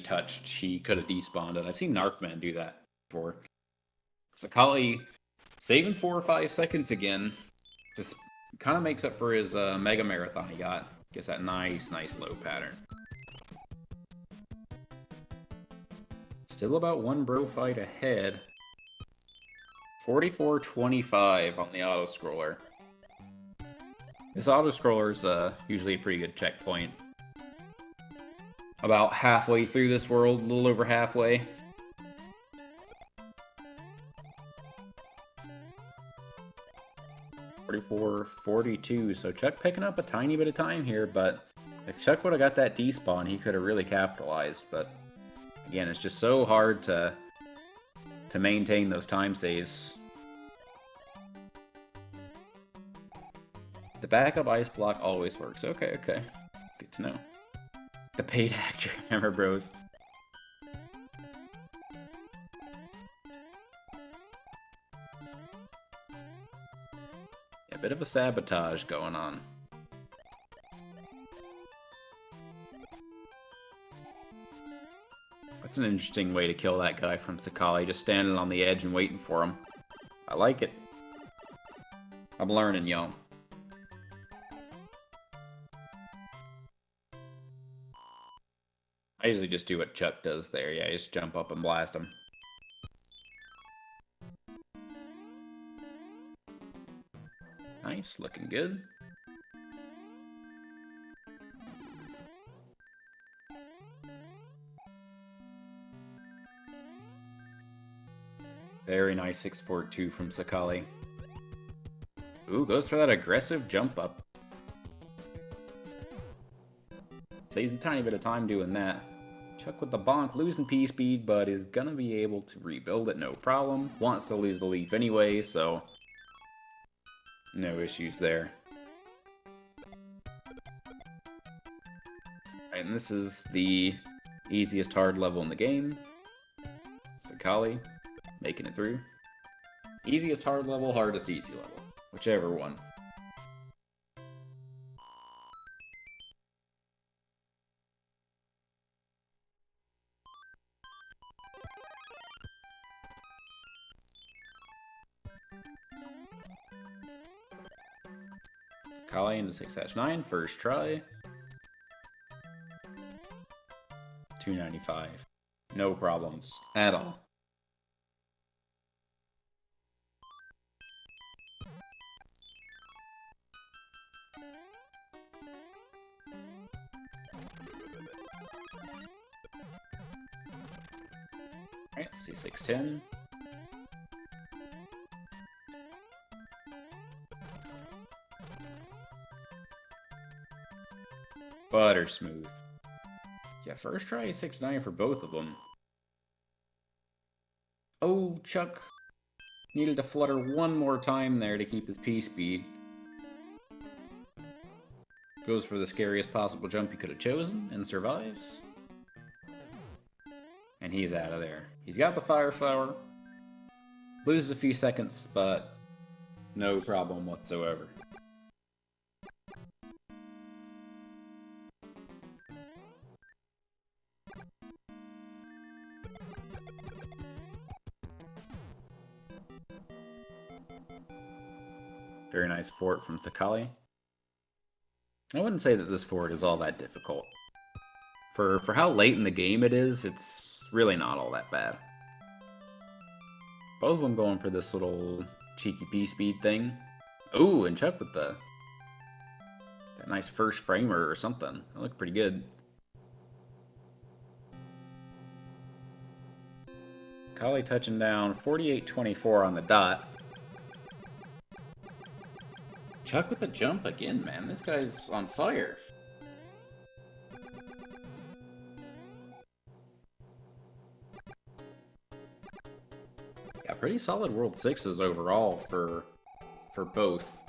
touched, he could have despawned it. I've seen Narcman do that before. Sakaali saving 4 or 5 seconds again. Just kind of makes up for his mega marathon he got. Gets that nice low pattern. Still about one bro fight ahead. 44-25 on the auto-scroller. This auto-scroller is usually a pretty good checkpoint. About halfway through this world, a little over halfway. $44-42, so Chuck picking up a tiny bit of time here, but if Chuck would have got that despawn, he could have really capitalized, but again, it's just so hard to maintain those time saves. The backup ice block always works. Okay. Good to know. The paid actor, Hammer Bros. A bit of a sabotage going on. That's an interesting way to kill that guy from Sakaali, just standing on the edge and waiting for him. I like it. I'm learning, y'all. I usually just do what Chuck does there. Yeah, just jump up and blast him. Nice, looking good. Very nice 642 from Sakaali. Ooh, goes for that aggressive jump up. Saves a tiny bit of time doing that. Chuck with the bonk, losing P-speed, but is gonna be able to rebuild it, no problem. Wants to lose the leaf anyway, so no issues there. And this is the easiest hard level in the game. Sakaali making it through. Easiest hard level, hardest easy level. Whichever one. Sakaali into 6-9, first try. 295. No problems at all. Alright, let's see 610. Butter smooth. Yeah, first try 6-9 for both of them. Oh, Chuck needed to flutter one more time there to keep his P-speed. Goes for the scariest possible jump he could have chosen and survives. And he's out of there. He's got the fire flower. Loses a few seconds, but no problem whatsoever. Very nice fort from Sakaali. I wouldn't say that this fort is all that difficult. For how late in the game it is, it's really not all that bad. Both of them going for this little cheeky P-speed thing. Ooh, and Chuck with that nice first framer or something. That looked pretty good. Sakaali touching down 48-24 on the dot. Chuck with the jump again, man. This guy's on fire. Yeah, pretty solid World 6s overall for both.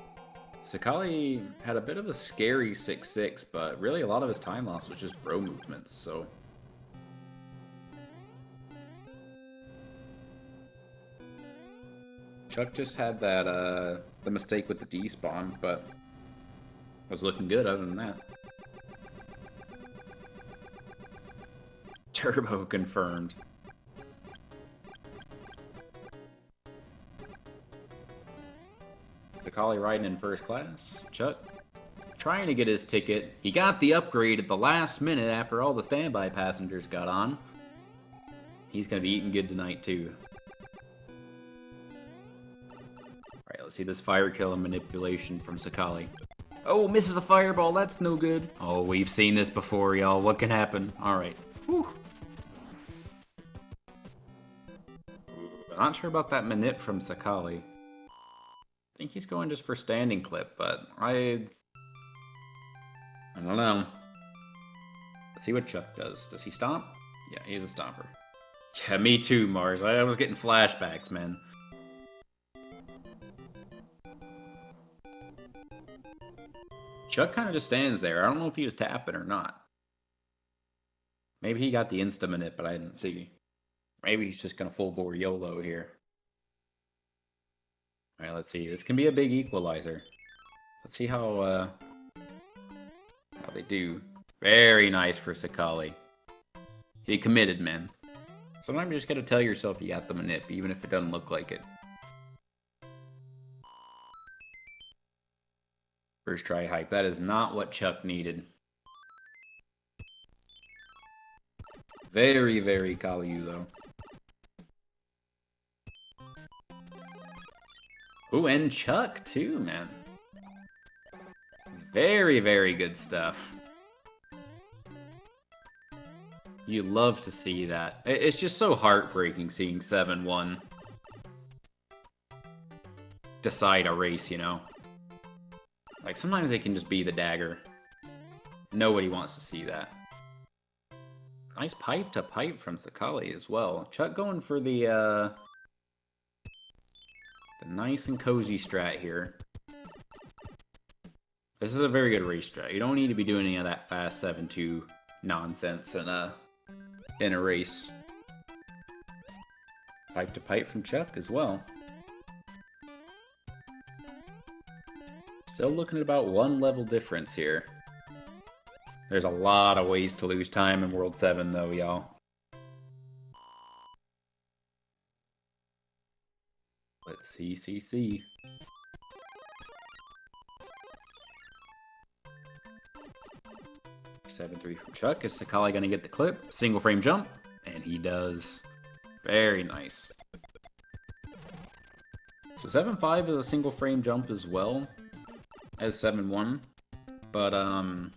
Sakaali had a bit of a scary 6-6, but really a lot of his time loss was just bro movements, so Chuck just had that, the mistake with the despawn, but was looking good other than that. Turbo confirmed. Sakaali riding in first class. Chuck trying to get his ticket. He got the upgrade at the last minute after all the standby passengers got on. He's going to be eating good tonight, too. Alright, let's see this fire kill and manipulation from Sakaali. Oh, misses a fireball. That's no good. Oh, we've seen this before, y'all. What can happen? Alright. Whew. Not sure about that manip from Sakaali. I think he's going just for standing clip, but I don't know. Let's see what Chuck does. Does he stomp? Yeah, he's a stomper. Yeah, me too, Mars. I was getting flashbacks, man. Chuck kind of just stands there. I don't know if he was tapping or not. Maybe he got the insta-minute, but I didn't see. Maybe he's just going to full-bore YOLO here. Alright, let's see. This can be a big equalizer. Let's see how they do. Very nice for Sakaali. He committed, man. Sometimes you just gotta tell yourself you got the manip, even if it doesn't look like it. First try hype. That is not what Chuck needed. Very, very Kaliu, though. Ooh, and Chuck, too, man. Very, very good stuff. You love to see that. It's just so heartbreaking seeing 7-1 decide a race, you know? Like, sometimes it can just be the dagger. Nobody wants to see that. Nice pipe to pipe from Sakaali as well. Chuck going for the nice and cozy strat here. This is a very good race strat. You don't need to be doing any of that fast 7-2 nonsense in a race. Pipe to pipe from Chuck as well. Still looking at about 1 level difference here. There's a lot of ways to lose time in World 7 though, y'all. Let's see. 7-3 from Chuck. Is Sakaali gonna get the clip? Single frame jump, and he does. Very nice. So 7-5 is a single frame jump as well as 7-1, but I'm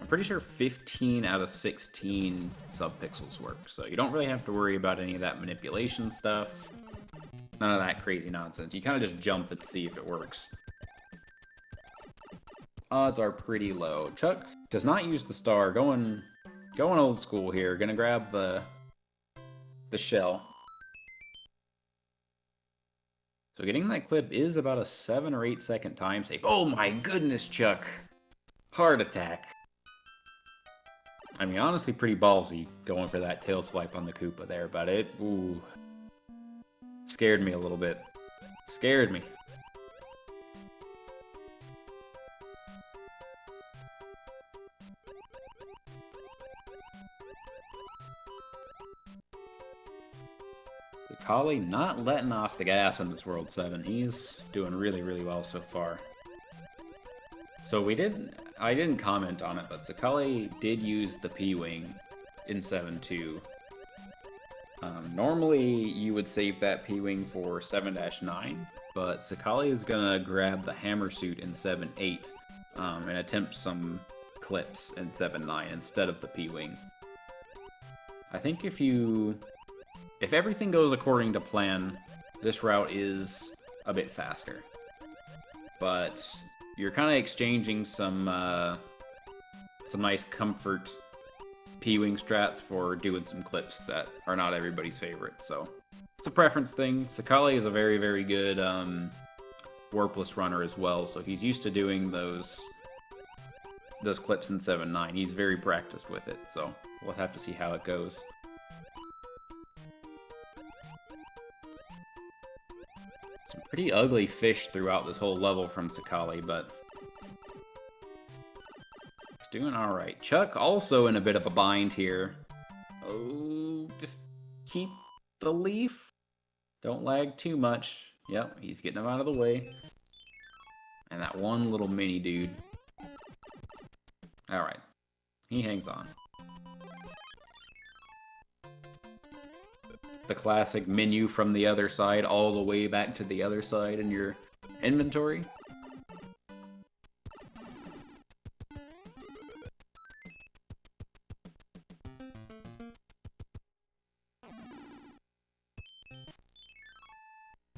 pretty sure 15 out of 16 subpixels work, so you don't really have to worry about any of that manipulation stuff. None of that crazy nonsense. You kind of just jump and see if it works. Odds are pretty low. Chuck does not use the star. Going old school here. Gonna grab the shell. So getting that clip is about a 7 or 8 second time save. Oh my goodness, Chuck! Heart attack. I mean, honestly, pretty ballsy going for that tail swipe on the Koopa there, but it, ooh, scared me a little bit. Scared me. Sakaali not letting off the gas in this World 7. He's doing really, really well so far. So I didn't comment on it, but Sakaali did use the P-Wing in 7-2. Normally, you would save that P-Wing for 7-9, but Sakaali is gonna grab the Hammer Suit in 7-8 and attempt some clips in 7-9 instead of the P-Wing. I think if everything goes according to plan, this route is a bit faster. But you're kind of exchanging some nice comfort P-Wing strats for doing some clips that are not everybody's favorite. So it's a preference thing. Sakaali is a very, very good warpless runner as well, so he's used to doing those clips in 7-9. He's very practiced with it, so we'll have to see how it goes. Pretty ugly fish throughout this whole level from Sakaali, but it's doing alright. Chuck also in a bit of a bind here. Oh, just keep the leaf. Don't lag too much. Yep, he's getting him out of the way. And that one little mini dude. Alright. He hangs on. The classic menu from the other side all the way back to the other side in your inventory.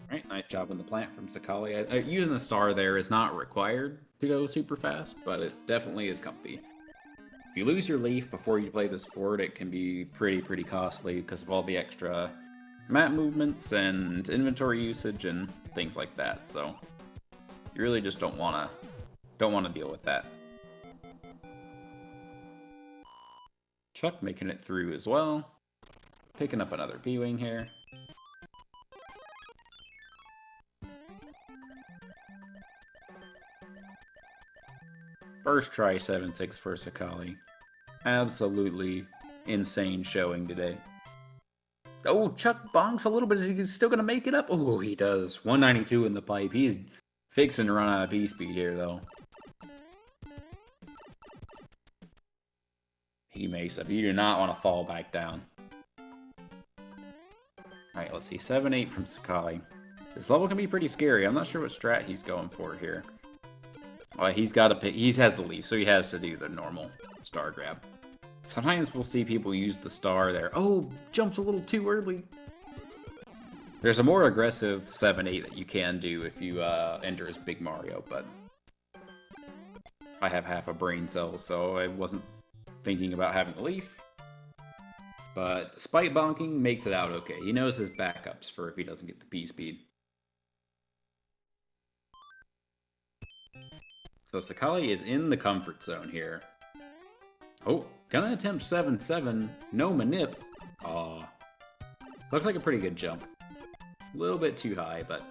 Alright, nice job on the plant from Sakaali. Using the star there is not required to go super fast, but it definitely is comfy. If you lose your leaf before you play this board, it can be pretty costly because of all the extra map movements and inventory usage and things like that. So you really just don't wanna deal with that. Chuck making it through as well. Picking up another P-Wing here. First try 7-6 for Sakaali. Absolutely insane showing today. Oh, Chuck bonks a little bit. Is he still going to make it up? Oh, he does. 192 in the pipe. He is fixing to run out of P-speed here, though. He makes up. You do not want to fall back down. Alright, let's see. 7-8 from Sakaali. This level can be pretty scary. I'm not sure what strat he's going for here. Well, he's got to pick. He has the leaf, so he has to do the normal star grab. Sometimes we'll see people use the star there. Oh, jumps a little too early. There's a more aggressive 7-8 that you can do if you enter as Big Mario, but I have half a brain cell, so I wasn't thinking about having a leaf. But despite bonking, makes it out okay. He knows his backups for if he doesn't get the P-speed. So Sakaali is in the comfort zone here. Oh, gonna attempt 7-7. No manip. Aw. Looks like a pretty good jump. A little bit too high, but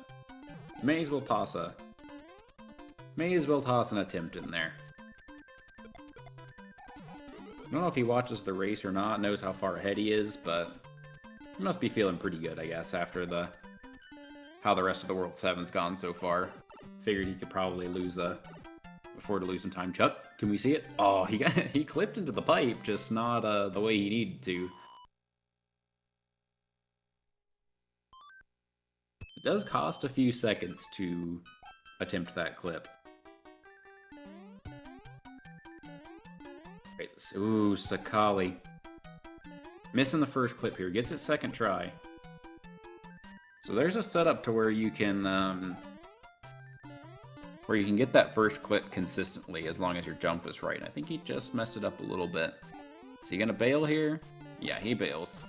may as well toss an attempt in there. I don't know if he watches the race or not, knows how far ahead he is, but he must be feeling pretty good, I guess, after how the rest of the World 7's gone so far. Figured he could probably afford to lose some time. Chuck, can we see it? Oh, he clipped into the pipe, just not the way he needed to. It does cost a few seconds to attempt that clip. Wait, ooh, Sakaali. Missing the first clip here. Gets it second try. So there's a setup to where you can get that first clip consistently as long as your jump is right. I think he just messed it up a little bit. Is he gonna bail here? Yeah, he bails.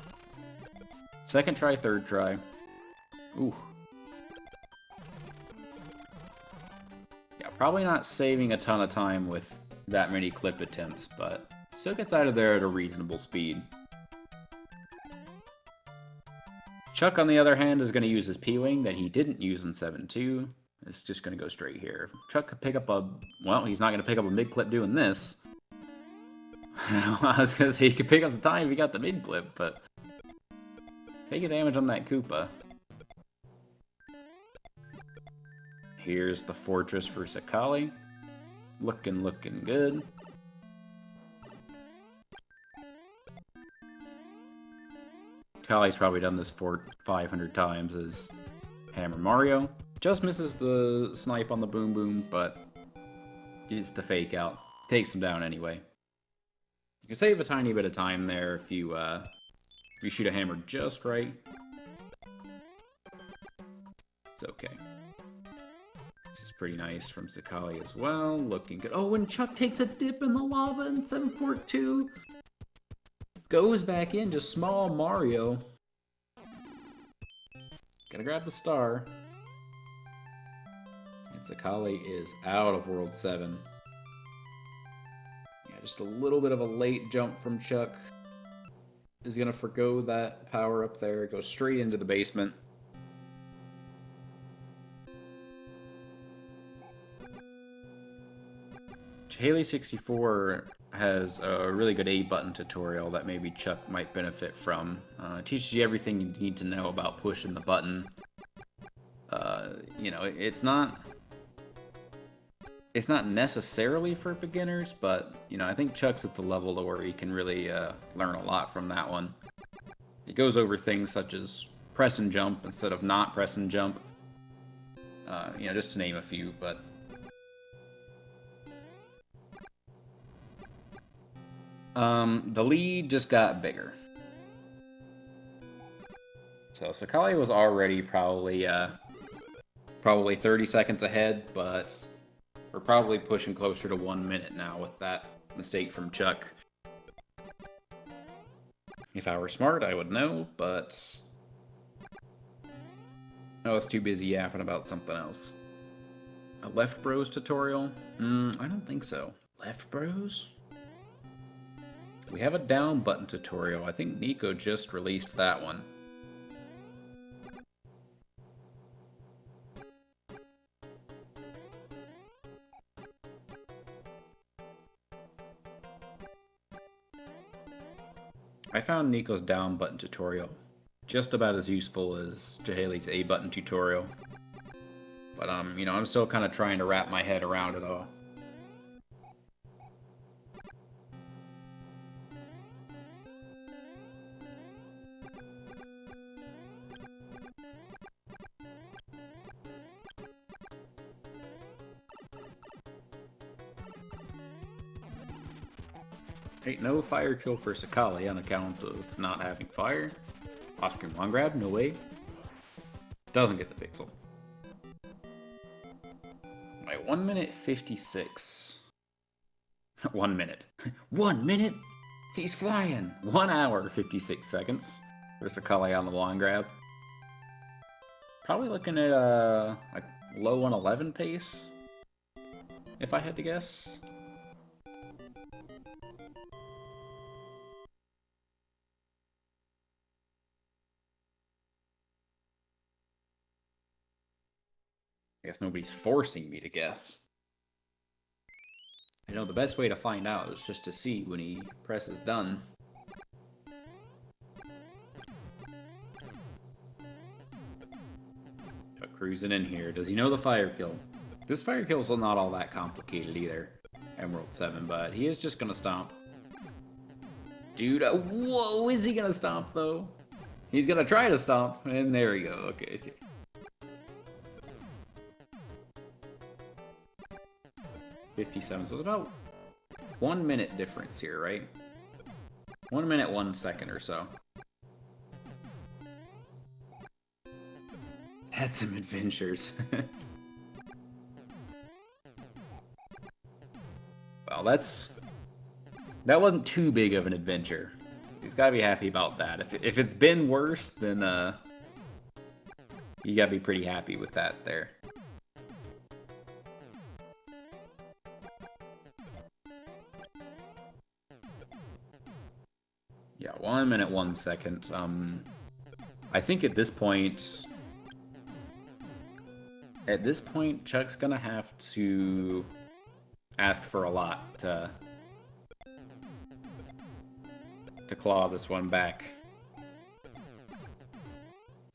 Second try, third try. Ooh. Yeah, probably not saving a ton of time with that many clip attempts, but still gets out of there at a reasonable speed. Chuck, on the other hand, is going to use his P-Wing that he didn't use in 7-2. It's just going to go straight here. If Chuck could pick up well, he's not going to pick up a mid-clip doing this. I was going to say he could pick up the time if he got the mid-clip, but taking damage on that Koopa. Here's the fortress for Sakaali. Looking good. Kali's probably done this 500 times as Hammer Mario. Just misses the snipe on the Boom Boom, but gets the fake out. Takes him down anyway. You can save a tiny bit of time there if you shoot a hammer just right. It's okay. This is pretty nice from Sakaali as well. Looking good. Oh, and Chuck takes a dip in the lava in 7-4-2. Goes back in, just small Mario. Gotta grab the star. And Sakaali is out of World 7. Yeah, just a little bit of a late jump from Chuck. Is gonna forgo that power up there. Go straight into the basement. Haley64 has a really good A button tutorial that maybe Chuck might benefit from. It teaches you everything you need to know about pushing the button. You know, it's not necessarily for beginners, but, you know, I think Chuck's at the level to where he can really learn a lot from that one. He goes over things such as press and jump instead of not press and jump. You know, just to name a few, but... the lead just got bigger. So Sakaali was already probably 30 seconds ahead, but we're probably pushing closer to 1 minute now with that mistake from Chuck. If I were smart, I would know, but I was too busy yapping about something else. A Left Bros tutorial? I don't think so. Left Bros? We have a down button tutorial. I think Nico just released that one. I found Nico's down button tutorial just about as useful as Jahaley's A button tutorial. But, you know, I'm still kind of trying to wrap my head around it all. Ain't no fire kill for Sakaali on account of not having fire. Off-screen long grab, no way. Doesn't get the pixel. My 1 minute 56. 1 minute. 1 minute? He's flying! 1 hour 56 seconds for Sakaali on the long grab. Probably looking at like low 111 pace, if I had to guess. I guess nobody's forcing me to guess. You know, the best way to find out is just to see when he presses done. Chuck cruising in here. Does he know the fire kill? This fire kill is not all that complicated either, Emerald 7, but he is just gonna stomp. Dude, whoa, is he gonna stomp though? He's gonna try to stomp, and there we go, okay. 57, so it's about 1 minute difference here, right? 1 minute, 1 second or so. Had some adventures. Well, that wasn't too big of an adventure. He's gotta be happy about that. If it's been worse, then you gotta be pretty happy with that there. Yeah, 1 minute, 1 second. I think at this point, Chuck's gonna have to ask for a lot to claw this one back.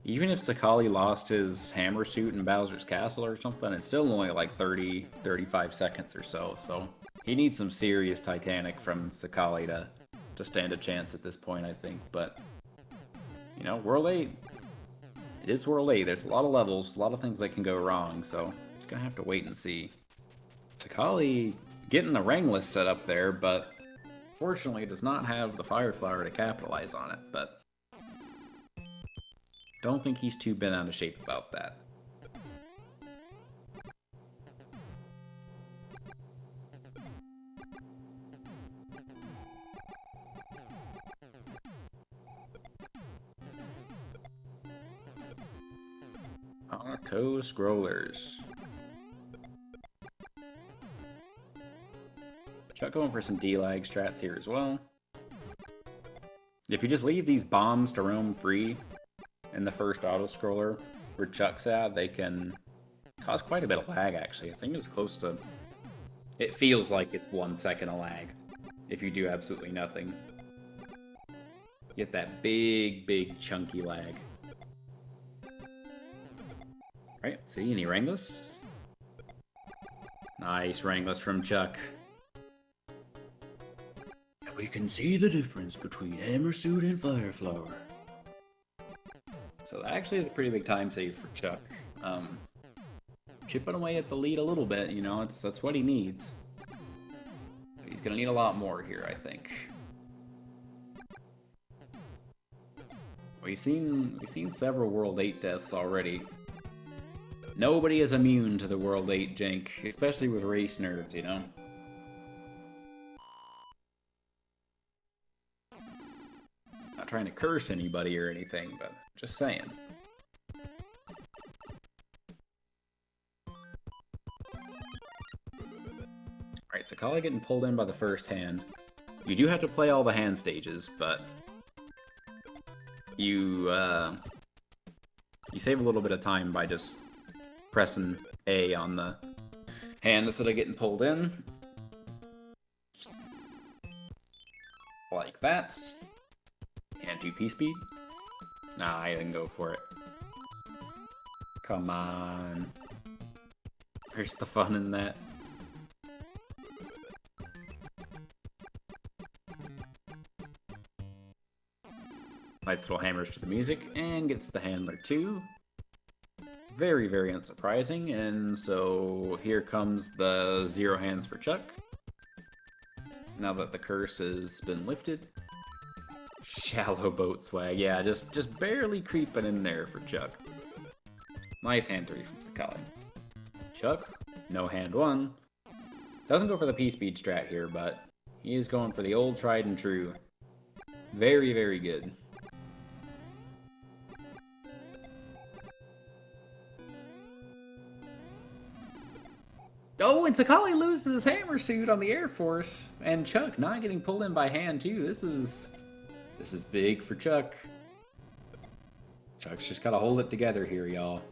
Even if Sakaali lost his hammer suit in Bowser's Castle or something, it's still only like 30, 35 seconds or so. So he needs some serious Titanic from Sakaali to stand a chance at this point, I think. But, you know, World 8. It is World 8. There's a lot of levels, a lot of things that can go wrong, so just gonna have to wait and see. Sakaali getting the rangless set up there, but fortunately does not have the Fire Flower to capitalize on it, but don't think he's too bent out of shape about that. Auto scrollers. Chuck going for some D-lag strats here as well. If you just leave these bombs to roam free in the first auto-scroller where Chuck's at, they can cause quite a bit of lag, actually. I think it's close to It feels like it's 1 second of lag if you do absolutely nothing. Get that big, big chunky lag. Right, see, any Wrangless? Nice Wrangless from Chuck. And we can see the difference between Hammersuit and Fireflower. So that actually is a pretty big time save for Chuck. Chipping away at the lead a little bit, you know, that's what he needs. He's gonna need a lot more here, I think. We've seen several World 8 deaths already. Nobody is immune to the World 8 jank, especially with race nerves, you know? Not trying to curse anybody or anything, but just saying. Alright, Sakaali getting pulled in by the first hand. You do have to play all the hand stages, but you save a little bit of time by just pressing A on the hand instead of getting pulled in. Like that. Can't do P-speed. Nah, I didn't go for it. Come on. Where's the fun in that? Nice little hammers to the music, and gets the handler too. Very, very unsurprising, and so here comes the 0 hands for Chuck. Now that the curse has been lifted. Shallow boat swag, yeah, just barely creeping in there for Chuck. Nice hand 3 from Sakaali. Chuck, no hand 1. Doesn't go for the P-speed strat here, but he is going for the old tried and true. Very, very good. Oh, and Sakaali loses his hammer suit on the Air Force, and Chuck not getting pulled in by hand too. This is big for Chuck. Chuck's just gotta hold it together here, y'all.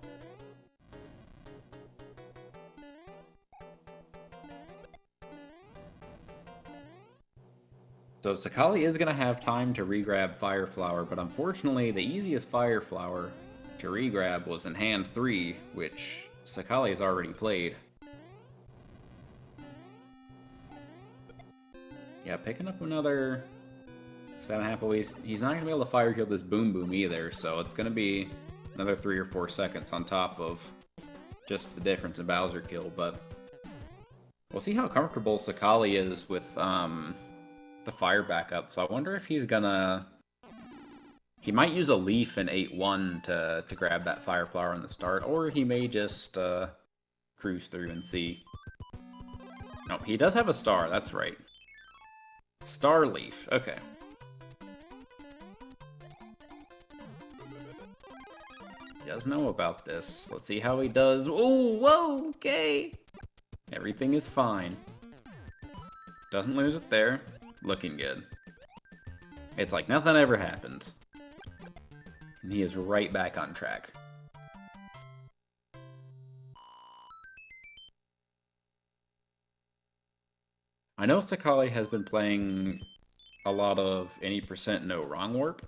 So Sakaali is gonna have time to regrab Fireflower, but unfortunately the easiest Fireflower to regrab was in hand 3, which Sakaali's already played. Yeah, picking up another 7.5 ways. He's not going to be able to fire kill this Boom Boom either, so it's going to be another 3 or 4 seconds on top of just the difference in Bowser kill, but we'll see how comfortable Sakaali is with the fire backup, so I wonder if he's gonna... He might use a leaf in 8-1 to grab that Fire Flower in the start, or he may just cruise through and see. No, he does have a star, that's right. Star Leaf, okay. He does know about this. Let's see how he does. Oh, whoa, okay. Everything is fine. Doesn't lose it there. Looking good. It's like nothing ever happened. And he is right back on track. I know Sakaali has been playing a lot of any percent no wrong warp,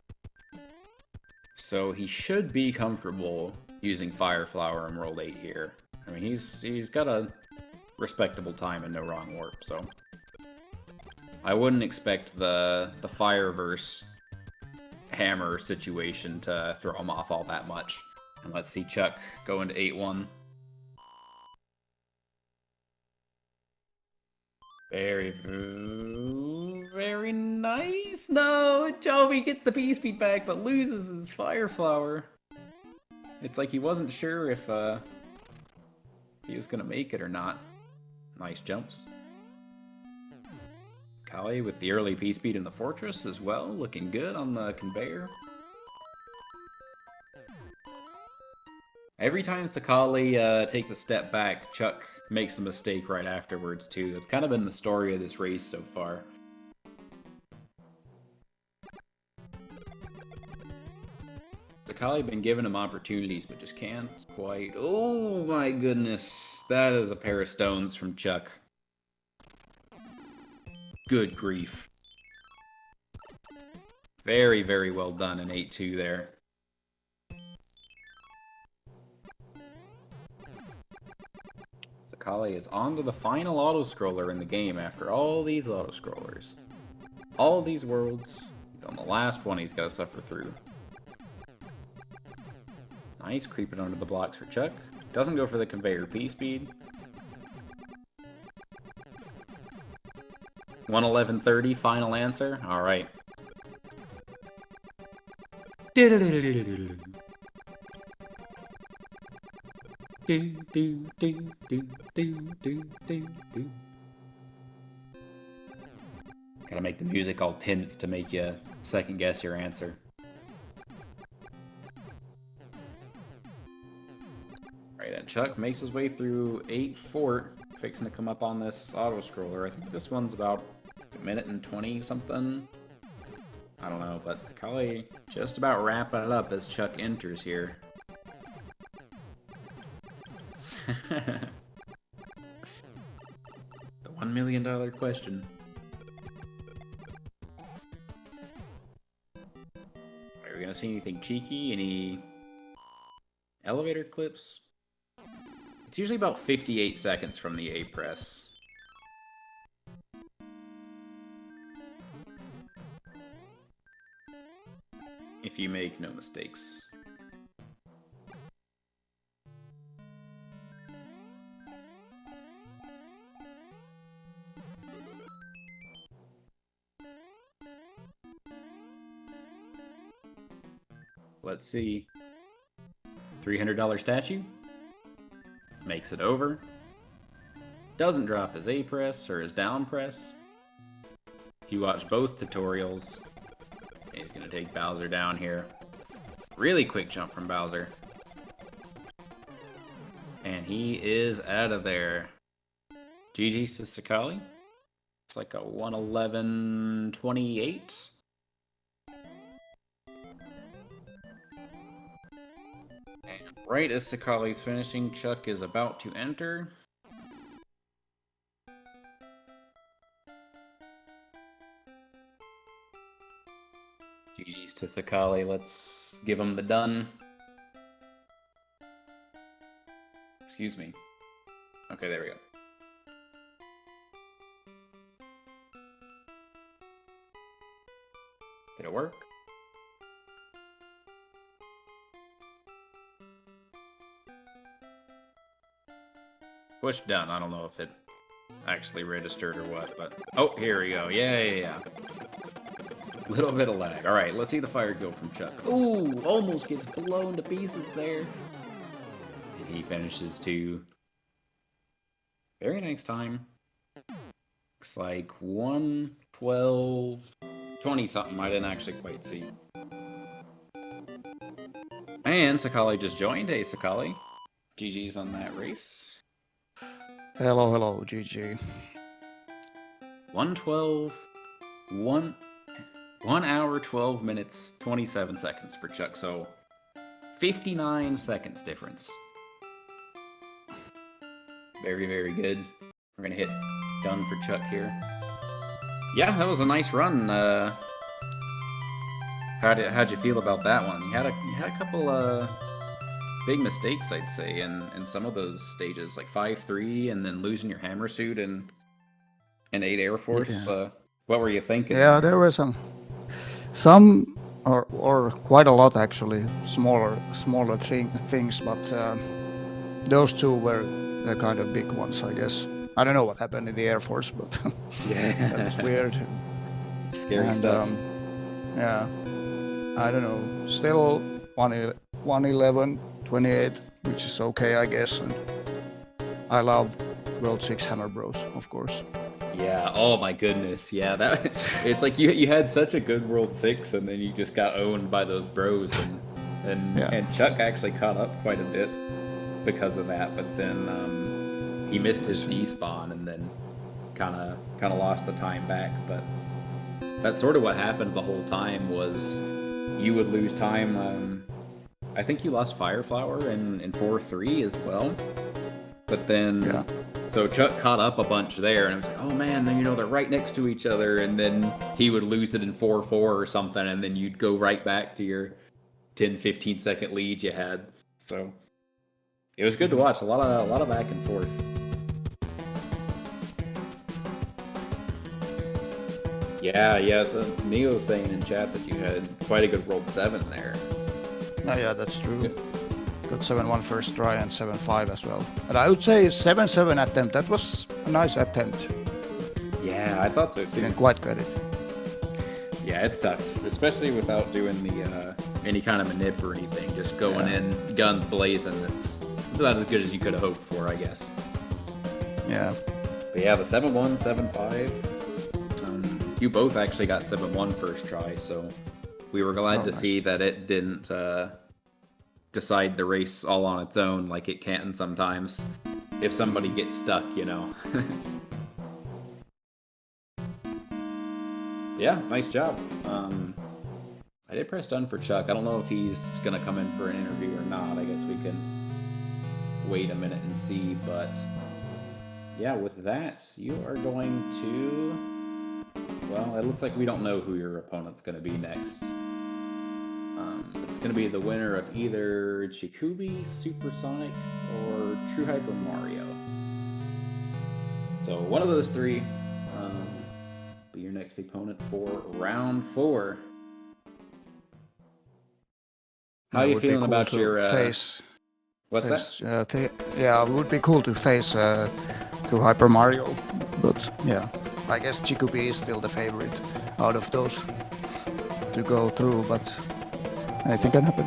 so he should be comfortable using Fire Flower in World 8 here. I mean, he's got a respectable time in no wrong warp, so I wouldn't expect the Fireverse hammer situation to throw him off all that much. And let's see Chuck go into 8-1. Very, very nice. No, Joby gets the P-speed back, but loses his Fire Flower. It's like he wasn't sure if he was gonna make it or not. Nice jumps. Kali with the early P-speed in the fortress as well, looking good on the conveyor. Every time Sakaali takes a step back, Chuck makes a mistake right afterwards too. That's kind of been the story of this race so far. Sakaali been giving him opportunities, but just can't quite. Oh my goodness, that is a pair of stones from Chuck. Good grief. Very, very well done in 8-2 there. Sakaali is on to the final auto-scroller in the game after all these auto-scrollers. All these worlds. On the last one he's got to suffer through. Nice, creeping under the blocks for Chuck. Doesn't go for the conveyor P-speed. 1:11:30, final answer. Alright. Gotta make the music all tense to make you second guess your answer. Right, and Chuck makes his way through 8-4, fixing to come up on this auto-scroller. I think this one's about a minute and 20 something. I don't know, but Sakaali just about wrapping it up as Chuck enters here. The $1 million question. Are we gonna see anything cheeky? Any elevator clips? It's usually about 58 seconds from the A press. If you make no mistakes. Let's see. $300 statue. Makes it over. Doesn't drop his A press or his down press. He watched both tutorials. He's gonna take Bowser down here. Really quick jump from Bowser. And he is out of there. GG's to Sakaali. It's like a 1:11:28. And right as Sakaali's finishing, Chuck is about to enter. GG's to Sakaali. Let's give him the done. Excuse me. Okay, there we go. Did it work? Push done. I don't know if it actually registered or what, but... Oh, here we go. Yeah. Little bit of lag. Alright, let's see the fire go from Chuck. Ooh, almost gets blown to pieces there. And he finishes to... Very nice time. Looks like 1:12:20 something. I didn't actually quite see. And Sakaali just joined. Hey, Sakaali. GG's on that race. Hello, GG. 1:12, 1 hour, 12 minutes, 27 seconds for Chuck. So 59 seconds difference. Very, very good. We're gonna hit done for Chuck here. Yeah, that was a nice run. How'd you feel about that one? You had a couple big mistakes, I'd say, in some of those stages, like 5-3, and then losing your hammer suit and 8 Air Force. Yeah. What were you thinking? Yeah, there were some or quite a lot actually, smaller things, but those two were the kind of big ones, I guess. I don't know what happened in the Air Force, but Yeah. that was weird. Scary stuff. Yeah, I don't know. Still 1:11:28, which is okay, I guess. And I love World 6 Hammer Bros, of course. Yeah, oh my goodness, yeah, that it's like you had such a good World 6, and then you just got owned by those bros, and Chuck actually caught up quite a bit because of that, but then he missed his despawn and then kind of lost the time back. But that's sort of what happened the whole time, was you would lose time. I think you lost Fire Flower in 4-3 as well, but then So Chuck caught up a bunch there, and I was like, oh man, then they're right next to each other, and then he would lose it in 4-4 or something, and then you'd go right back to your 10-15 second lead you had. So it was good to watch. A lot of back and forth. Yeah. So Neo was saying in chat that you had quite a good rolled 7 there. Oh yeah, that's true. Got 7-1 first try and 7-5 as well. And I would say 7-7 attempt. That was a nice attempt. Yeah, I thought so too. Didn't quite get it. Yeah, it's tough, especially without doing the any kind of manip or anything. Just going in guns blazing. It's about as good as you could have hoped for, I guess. Yeah. But yeah, the 7-1, 7-5. You both actually got 7-1 first try, so we were glad to see that it didn't decide the race all on its own like it can sometimes if somebody gets stuck, Yeah, nice job. I did press done for Chuck. I don't know if he's gonna come in for an interview or not. I guess we can wait a minute and see, but yeah, with that, you are going to, well, it looks like we don't know who your opponent's going to be next. It's going to be the winner of either Chikubi, Supersonic, or True Hyper Mario. So one of those three be your next opponent for round 4. How are you feeling about your face? What's that? Yeah, it would be cool to face True Hyper Mario, but yeah, I guess Chikubi is still the favorite out of those to go through, but anything can happen.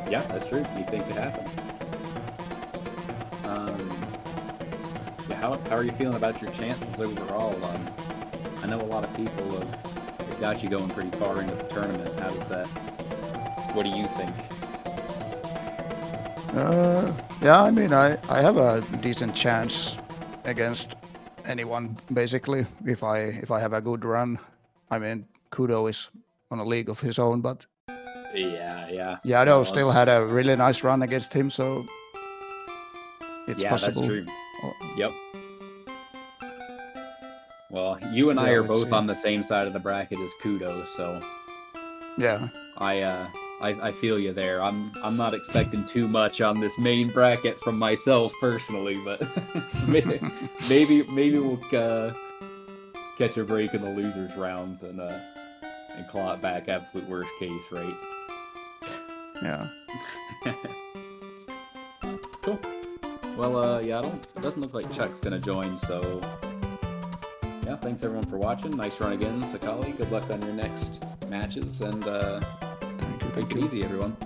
Yeah, that's true. Anything could happen. Yeah, how are you feeling about your chances overall? I know a lot of people have got you going pretty far into the tournament. How does that? What do you think? Yeah, I mean, I have a decent chance against anyone basically if I have a good run. I mean, Kudo is on a league of his own, but yeah. Yado still had a really nice run against him, so it's possible. Yeah, that's true. Yep. Well, you and I are both on the same side of the bracket as Kudo, so yeah. I feel you there. I'm not expecting too much on this main bracket from myself personally, but maybe we'll catch a break in the losers rounds and claw it back. Absolute worst case, right? Yeah. Cool. Well, yeah, it doesn't look like Chuck's gonna join, so yeah. Thanks everyone for watching. Nice run again, Sakaali. Good luck on your next matches, and take it easy, everyone.